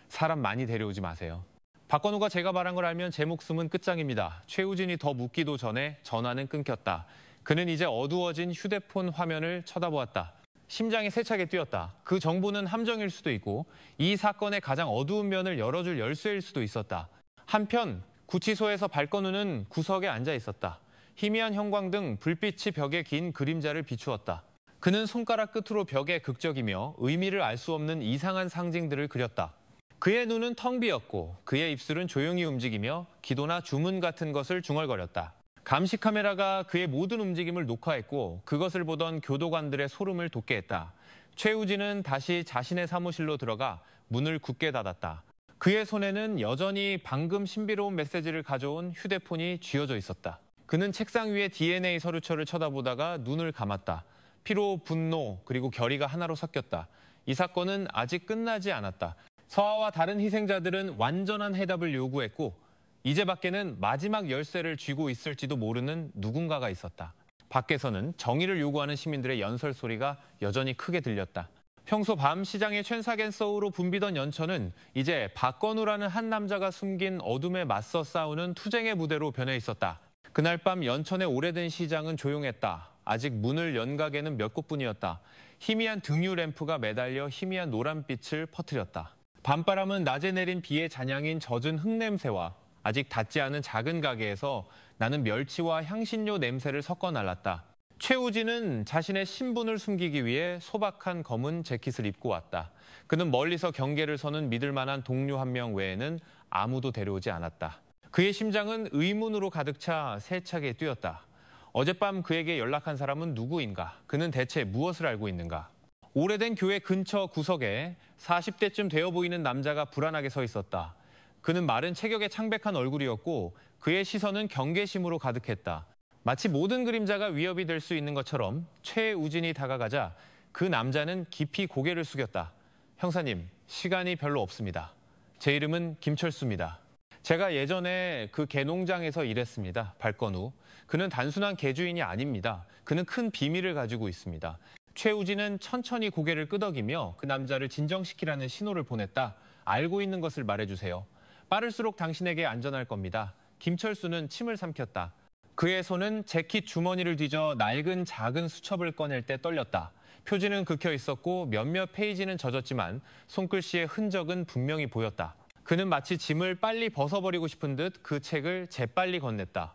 사람 많이 데려오지 마세요. 박건우가 제가 말한 걸 알면 제 목숨은 끝장입니다. 최우진이 더 묻기도 전에 전화는 끊겼다. 그는 이제 어두워진 휴대폰 화면을 쳐다보았다. 심장이 세차게 뛰었다. 그 정보는 함정일 수도 있고 이 사건의 가장 어두운 면을 열어줄 열쇠일 수도 있었다. 한편 구치소에서 발건우는 구석에 앉아 있었다. 희미한 형광 등 불빛이 벽에 긴 그림자를 비추었다. 그는 손가락 끝으로 벽에 극적이며 의미를 알 수 없는 이상한 상징들을 그렸다. 그의 눈은 텅 비었고 그의 입술은 조용히 움직이며 기도나 주문 같은 것을 중얼거렸다. 감시 카메라가 그의 모든 움직임을 녹화했고 그것을 보던 교도관들의 소름을 돋게 했다. 최우진은 다시 자신의 사무실로 들어가 문을 굳게 닫았다. 그의 손에는 여전히 방금 신비로운 메시지를 가져온 휴대폰이 쥐어져 있었다. 그는 책상 위에 DNA 서류철을 쳐다보다가 눈을 감았다. 피로, 분노, 그리고 결의가 하나로 섞였다. 이 사건은 아직 끝나지 않았다. 서아와 다른 희생자들은 완전한 해답을 요구했고 이제 밖에는 마지막 열쇠를 쥐고 있을지도 모르는 누군가가 있었다. 밖에서는 정의를 요구하는 시민들의 연설 소리가 여전히 크게 들렸다. 평소 밤 시장의 챈사겐서우로 붐비던 연천은 이제 박건우라는 한 남자가 숨긴 어둠에 맞서 싸우는 투쟁의 무대로 변해 있었다. 그날 밤 연천의 오래된 시장은 조용했다. 아직 문을 연 가게는 몇 곳뿐이었다. 희미한 등유 램프가 매달려 희미한 노란빛을 퍼뜨렸다. 밤바람은 낮에 내린 비의 잔향인 젖은 흙냄새와 아직 닫지 않은 작은 가게에서 나는 멸치와 향신료 냄새를 섞어 날랐다. 최우진은 자신의 신분을 숨기기 위해 소박한 검은 재킷을 입고 왔다. 그는 멀리서 경계를 서는 믿을 만한 동료 한 명 외에는 아무도 데려오지 않았다. 그의 심장은 의문으로 가득 차 세차게 뛰었다. 어젯밤 그에게 연락한 사람은 누구인가? 그는 대체 무엇을 알고 있는가? 오래된 교회 근처 구석에 40대쯤 되어 보이는 남자가 불안하게 서 있었다. 그는 마른 체격의 창백한 얼굴이었고 그의 시선은 경계심으로 가득했다. 마치 모든 그림자가 위협이 될 수 있는 것처럼 최우진이 다가가자 그 남자는 깊이 고개를 숙였다. 형사님, 시간이 별로 없습니다. 제 이름은 김철수입니다. 제가 예전에 그 개농장에서 일했습니다. 발건우. 그는 단순한 개주인이 아닙니다. 그는 큰 비밀을 가지고 있습니다. 최우진은 천천히 고개를 끄덕이며 그 남자를 진정시키라는 신호를 보냈다. 알고 있는 것을 말해주세요. 빠를수록 당신에게 안전할 겁니다. 김철수는 침을 삼켰다. 그의 손은 재킷 주머니를 뒤져 낡은 작은 수첩을 꺼낼 때 떨렸다. 표지는 긁혀 있었고 몇몇 페이지는 젖었지만 손글씨의 흔적은 분명히 보였다. 그는 마치 짐을 빨리 벗어버리고 싶은 듯 그 책을 재빨리 건넸다.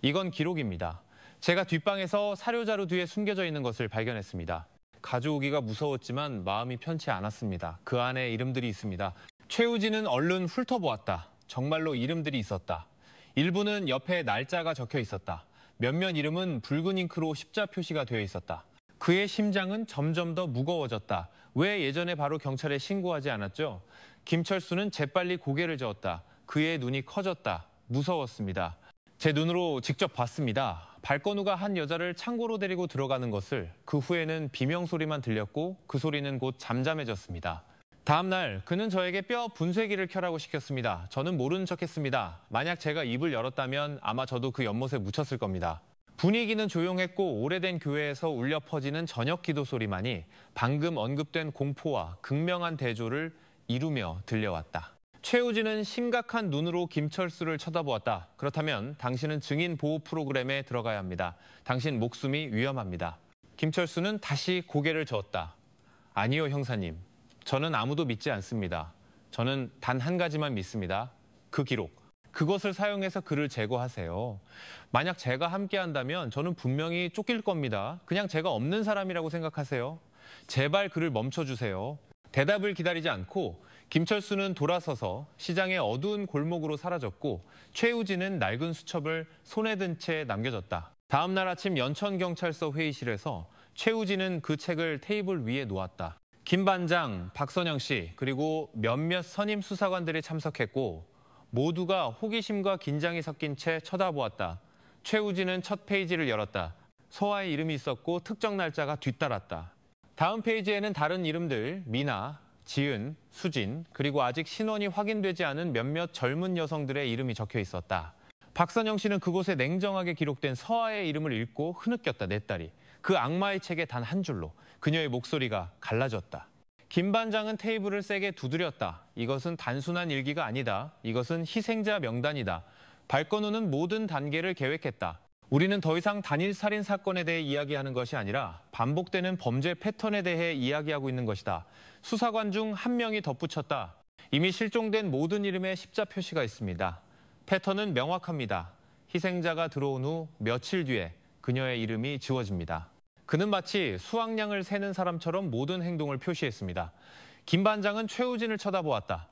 이건 기록입니다. 제가 뒷방에서 사료자루 뒤에 숨겨져 있는 것을 발견했습니다. 가져오기가 무서웠지만 마음이 편치 않았습니다. 그 안에 이름들이 있습니다. 최우진은 얼른 훑어보았다. 정말로 이름들이 있었다. 일부는 옆에 날짜가 적혀 있었다. 몇몇 이름은 붉은 잉크로 십자 표시가 되어 있었다. 그의 심장은 점점 더 무거워졌다. 왜 예전에 바로 경찰에 신고하지 않았죠? 김철수는 재빨리 고개를 저었다. 그의 눈이 커졌다. 무서웠습니다. 제 눈으로 직접 봤습니다. 발건우가 한 여자를 창고로 데리고 들어가는 것을. 그 후에는 비명 소리만 들렸고 그 소리는 곧 잠잠해졌습니다. 다음 날 그는 저에게 뼈 분쇄기를 켜라고 시켰습니다. 저는 모르는 척했습니다. 만약 제가 입을 열었다면 아마 저도 그 연못에 묻혔을 겁니다. 분위기는 조용했고 오래된 교회에서 울려 퍼지는 저녁 기도 소리만이 방금 언급된 공포와 극명한 대조를 이루며 들려왔다. 최우진은 심각한 눈으로 김철수를 쳐다보았다. 그렇다면 당신은 증인 보호 프로그램에 들어가야 합니다. 당신 목숨이 위험합니다. 김철수는 다시 고개를 저었다. 아니요, 형사님. 저는 아무도 믿지 않습니다. 저는 단 한 가지만 믿습니다. 그 기록. 그것을 사용해서 그를 제거하세요. 만약 제가 함께한다면 저는 분명히 쫓길 겁니다. 그냥 제가 없는 사람이라고 생각하세요. 제발 그를 멈춰주세요. 대답을 기다리지 않고 김철수는 돌아서서 시장의 어두운 골목으로 사라졌고 최우진은 낡은 수첩을 손에 든 채 남겨졌다. 다음 날 아침 연천경찰서 회의실에서 최우진은 그 책을 테이블 위에 놓았다. 김 반장, 박선영 씨, 그리고 몇몇 선임 수사관들이 참석했고 모두가 호기심과 긴장이 섞인 채 쳐다보았다. 최우진은 첫 페이지를 열었다. 서아의 이름이 있었고 특정 날짜가 뒤따랐다. 다음 페이지에는 다른 이름들, 미나, 지은, 수진, 그리고 아직 신원이 확인되지 않은 몇몇 젊은 여성들의 이름이 적혀 있었다. 박선영 씨는 그곳에 냉정하게 기록된 서아의 이름을 읽고 흐느꼈다, 내 딸이. 그 악마의 책에 단 한 줄로 그녀의 목소리가 갈라졌다. 김 반장은 테이블을 세게 두드렸다. 이것은 단순한 일기가 아니다. 이것은 희생자 명단이다. 발건우는 모든 단계를 계획했다. 우리는 더 이상 단일 살인 사건에 대해 이야기하는 것이 아니라 반복되는 범죄 패턴에 대해 이야기하고 있는 것이다. 수사관 중 한 명이 덧붙였다. 이미 실종된 모든 이름에 십자 표시가 있습니다. 패턴은 명확합니다. 희생자가 들어온 후 며칠 뒤에 그녀의 이름이 지워집니다. 그는 마치 수확량을 세는 사람처럼 모든 행동을 표시했습니다. 김 반장은 최우진을 쳐다보았다.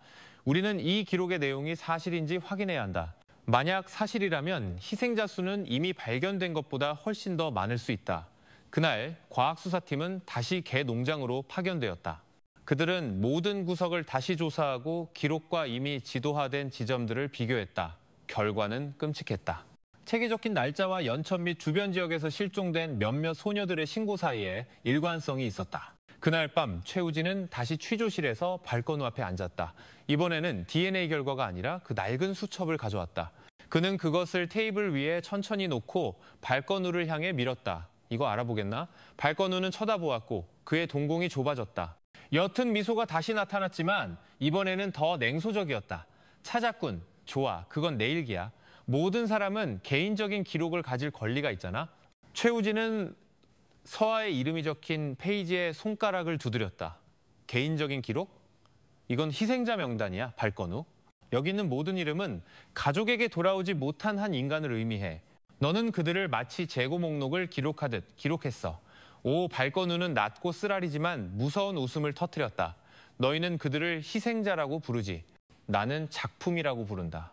우리는 이 기록의 내용이 사실인지 확인해야 한다. 만약 사실이라면 희생자 수는 이미 발견된 것보다 훨씬 더 많을 수 있다. 그날 과학수사팀은 다시 개 농장으로 파견되었다. 그들은 모든 구석을 다시 조사하고 기록과 이미 지도화된 지점들을 비교했다. 결과는 끔찍했다. 책에 적힌 날짜와 연천 및 주변 지역에서 실종된 몇몇 소녀들의 신고 사이에 일관성이 있었다. 그날 밤 최우진은 다시 취조실에서 발건우 앞에 앉았다. 이번에는 DNA 결과가 아니라 그 낡은 수첩을 가져왔다. 그는 그것을 테이블 위에 천천히 놓고 발건우를 향해 밀었다. 이거 알아보겠나? 발건우는 쳐다보았고 그의 동공이 좁아졌다. 옅은 미소가 다시 나타났지만 이번에는 더 냉소적이었다. 찾았군. 좋아. 그건 내 일기야. 모든 사람은 개인적인 기록을 가질 권리가 있잖아. 최우진은 서아의 이름이 적힌 페이지에 손가락을 두드렸다. 개인적인 기록? 이건 희생자 명단이야, 발건우. 여기 있는 모든 이름은 가족에게 돌아오지 못한 한 인간을 의미해. 너는 그들을 마치 재고 목록을 기록하듯 기록했어. 오, 발건우는 낮고 쓰라리지만 무서운 웃음을 터뜨렸다. 너희는 그들을 희생자라고 부르지. 나는 작품이라고 부른다.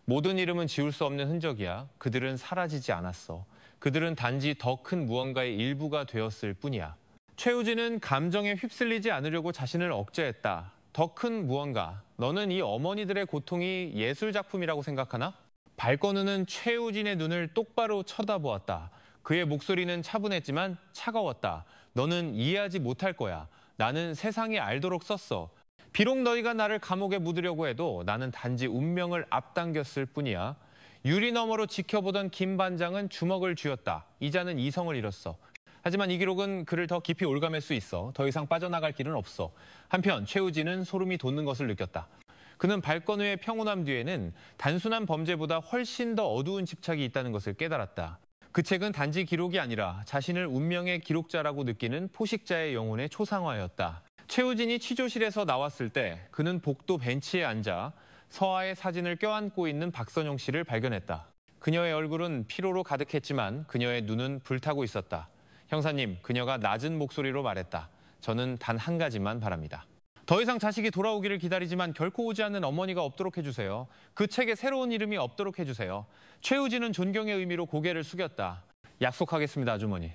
모든 이름은 지울 수 없는 흔적이야. 그들은 사라지지 않았어. 그들은 단지 더 큰 무언가의 일부가 되었을 뿐이야. 최우진은 감정에 휩쓸리지 않으려고 자신을 억제했다. 더 큰 무언가. 너는 이 어머니들의 고통이 예술 작품이라고 생각하나? 발건우는 최우진의 눈을 똑바로 쳐다보았다. 그의 목소리는 차분했지만 차가웠다. 너는 이해하지 못할 거야. 나는 세상이 알도록 썼어. 비록 너희가 나를 감옥에 묻으려고 해도 나는 단지 운명을 앞당겼을 뿐이야. 유리 너머로 지켜보던 김 반장은 주먹을 쥐었다. 이자는 이성을 잃었어. 하지만 이 기록은 그를 더 깊이 올가맬 수 있어. 더 이상 빠져나갈 길은 없어. 한편 최우진은 소름이 돋는 것을 느꼈다. 그는 발건우의 평온함 뒤에는 단순한 범죄보다 훨씬 더 어두운 집착이 있다는 것을 깨달았다. 그 책은 단지 기록이 아니라 자신을 운명의 기록자라고 느끼는 포식자의 영혼의 초상화였다. 최우진이 취조실에서 나왔을 때 그는 복도 벤치에 앉아 서아의 사진을 껴안고 있는 박선영 씨를 발견했다. 그녀의 얼굴은 피로로 가득했지만 그녀의 눈은 불타고 있었다. 형사님, 그녀가 낮은 목소리로 말했다. 저는 단 한 가지만 바랍니다. 더 이상 자식이 돌아오기를 기다리지만 결코 오지 않는 어머니가 없도록 해주세요. 그 책에 새로운 이름이 없도록 해주세요. 최우진은 존경의 의미로 고개를 숙였다. 약속하겠습니다, 아주머니.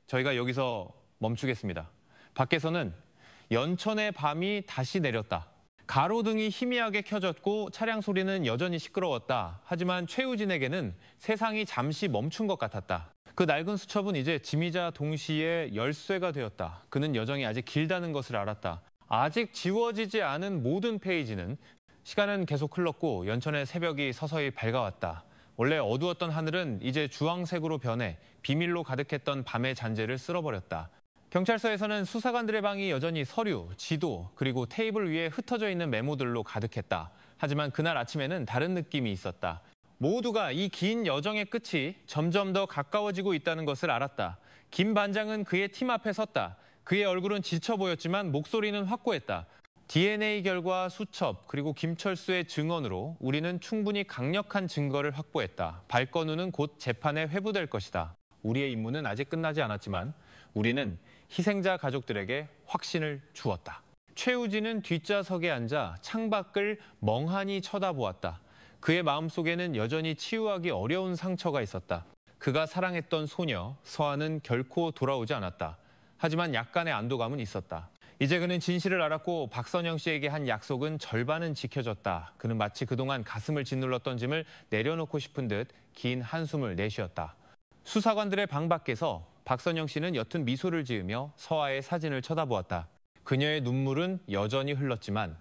저희가 여기서 멈추겠습니다. 밖에서는 연천의 밤이 다시 내렸다. 가로등이 희미하게 켜졌고 차량 소리는 여전히 시끄러웠다. 하지만 최우진에게는 세상이 잠시 멈춘 것 같았다. 그 낡은 수첩은 이제 짐이자 동시에 열쇠가 되었다. 그는 여정이 아직 길다는 것을 알았다. 아직 지워지지 않은 모든 페이지는 시간은 계속 흘렀고 연천의 새벽이 서서히 밝아왔다. 원래 어두웠던 하늘은 이제 주황색으로 변해 비밀로 가득했던 밤의 잔재를 쓸어버렸다. 경찰서에서는 수사관들의 방이 여전히 서류, 지도, 그리고 테이블 위에 흩어져 있는 메모들로 가득했다. 하지만 그날 아침에는 다른 느낌이 있었다. 모두가 이 긴 여정의 끝이 점점 더 가까워지고 있다는 것을 알았다. 김 반장은 그의 팀 앞에 섰다. 그의 얼굴은 지쳐 보였지만 목소리는 확고했다. DNA 결과, 수첩, 그리고 김철수의 증언으로 우리는 충분히 강력한 증거를 확보했다. 발건우는 곧 재판에 회부될 것이다. 우리의 임무는 아직 끝나지 않았지만 우리는 희생자 가족들에게 확신을 주었다. 최우진은 뒷좌석에 앉아 창밖을 멍하니 쳐다보았다. 그의 마음속에는 여전히 치유하기 어려운 상처가 있었다. 그가 사랑했던 소녀, 서아는 결코 돌아오지 않았다. 하지만 약간의 안도감은 있었다. 이제 그는 진실을 알았고 박선영 씨에게 한 약속은 절반은 지켜졌다. 그는 마치 그동안 가슴을 짓눌렀던 짐을 내려놓고 싶은 듯 긴 한숨을 내쉬었다. 수사관들의 방 밖에서 박선영 씨는 옅은 미소를 지으며 서아의 사진을 쳐다보았다. 그녀의 눈물은 여전히 흘렀지만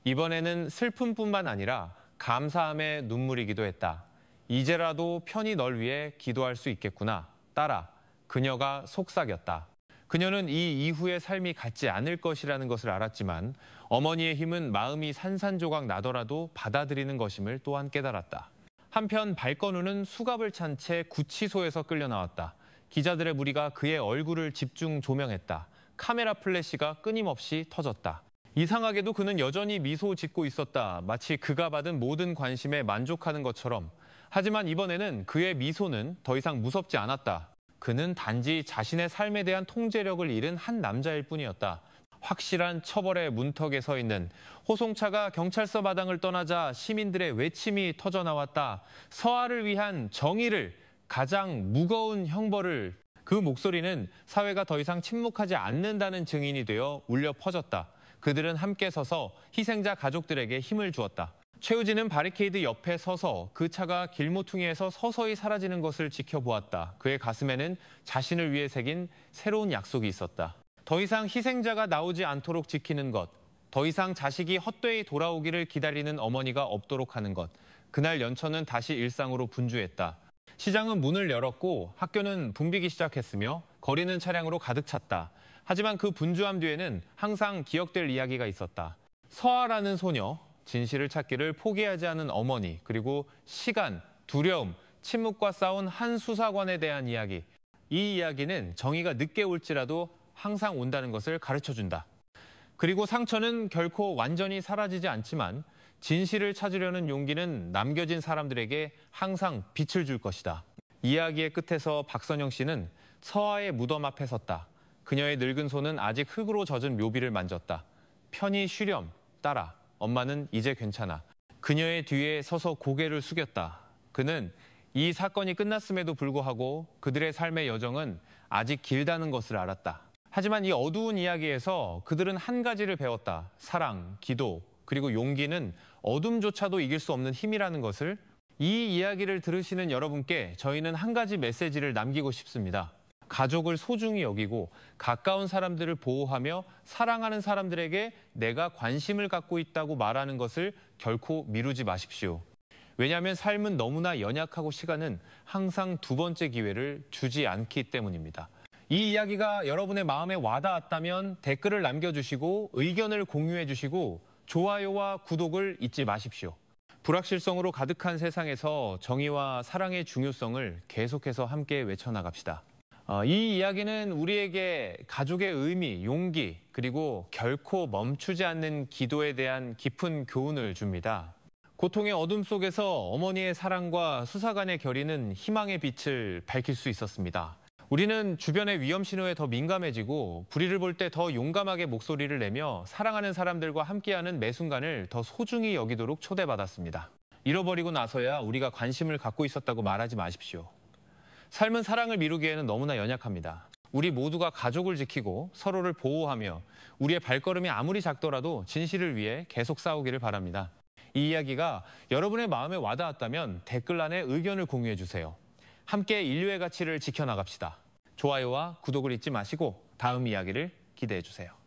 이번에는 슬픔뿐만 아니라 감사함의 눈물이기도 했다. 이제라도 편히 널 위해 기도할 수 있겠구나. 딸아, 그녀가 속삭였다. 그녀는 이 이후의 삶이 같지 않을 것이라는 것을 알았지만 어머니의 힘은 마음이 산산조각 나더라도 받아들이는 것임을 또한 깨달았다. 한편 발건우는 수갑을 찬 채 구치소에서 끌려 나왔다. 기자들의 무리가 그의 얼굴을 집중 조명했다. 카메라 플래시가 끊임없이 터졌다. 이상하게도 그는 여전히 미소 짓고 있었다. 마치 그가 받은 모든 관심에 만족하는 것처럼. 하지만 이번에는 그의 미소는 더 이상 무섭지 않았다. 그는 단지 자신의 삶에 대한 통제력을 잃은 한 남자일 뿐이었다. 확실한 처벌의 문턱에 서 있는 호송차가 경찰서 마당을 떠나자 시민들의 외침이 터져나왔다. 서아를 위한 정의를, 가장 무거운 형벌을. 그 목소리는 사회가 더 이상 침묵하지 않는다는 증인이 되어 울려 퍼졌다. 그들은 함께 서서 희생자 가족들에게 힘을 주었다. 최우진은 바리케이드 옆에 서서 그 차가 길모퉁이에서 서서히 사라지는 것을 지켜보았다. 그의 가슴에는 자신을 위해 새긴 새로운 약속이 있었다. 더 이상 희생자가 나오지 않도록 지키는 것. 더 이상 자식이 헛되이 돌아오기를 기다리는 어머니가 없도록 하는 것. 그날 연천은 다시 일상으로 분주했다. 시장은 문을 열었고 학교는 붐비기 시작했으며 거리는 차량으로 가득 찼다. 하지만 그 분주함 뒤에는 항상 기억될 이야기가 있었다. 서아라는 소녀, 진실을 찾기를 포기하지 않은 어머니, 그리고 시간, 두려움, 침묵과 싸운 한 수사관에 대한 이야기. 이 이야기는 정의가 늦게 올지라도 항상 온다는 것을 가르쳐준다. 그리고 상처는 결코 완전히 사라지지 않지만 진실을 찾으려는 용기는 남겨진 사람들에게 항상 빛을 줄 것이다. 이야기의 끝에서 박선영 씨는 서아의 무덤 앞에 섰다. 그녀의 늙은 손은 아직 흙으로 젖은 묘비를 만졌다. 편히 쉬렴, 딸아. 엄마는 이제 괜찮아. 그녀의 뒤에 서서 고개를 숙였다. 그는 이 사건이 끝났음에도 불구하고 그들의 삶의 여정은 아직 길다는 것을 알았다. 하지만 이 어두운 이야기에서 그들은 한 가지를 배웠다. 사랑, 기도, 그리고 용기는 어둠조차도 이길 수 없는 힘이라는 것을. 이 이야기를 들으시는 여러분께 저희는 한 가지 메시지를 남기고 싶습니다. 가족을 소중히 여기고 가까운 사람들을 보호하며 사랑하는 사람들에게 내가 관심을 갖고 있다고 말하는 것을 결코 미루지 마십시오. 왜냐하면 삶은 너무나 연약하고 시간은 항상 두 번째 기회를 주지 않기 때문입니다. 이 이야기가 여러분의 마음에 와닿았다면 댓글을 남겨주시고 의견을 공유해주시고 좋아요와 구독을 잊지 마십시오. 불확실성으로 가득한 세상에서 정의와 사랑의 중요성을 계속해서 함께 외쳐나갑시다. 이 이야기는 우리에게 가족의 의미, 용기, 그리고 결코 멈추지 않는 기도에 대한 깊은 교훈을 줍니다. 고통의 어둠 속에서 어머니의 사랑과 수사관의 결의는 희망의 빛을 밝힐 수 있었습니다. 우리는 주변의 위험 신호에 더 민감해지고 불의를 볼 때 더 용감하게 목소리를 내며 사랑하는 사람들과 함께하는 매 순간을 더 소중히 여기도록 초대받았습니다. 잃어버리고 나서야 우리가 관심을 갖고 있었다고 말하지 마십시오. 삶은 사랑을 미루기에는 너무나 연약합니다. 우리 모두가 가족을 지키고 서로를 보호하며 우리의 발걸음이 아무리 작더라도 진실을 위해 계속 싸우기를 바랍니다. 이 이야기가 여러분의 마음에 와닿았다면 댓글란에 의견을 공유해 주세요. 함께 인류의 가치를 지켜나갑시다. 좋아요와 구독을 잊지 마시고 다음 이야기를 기대해 주세요.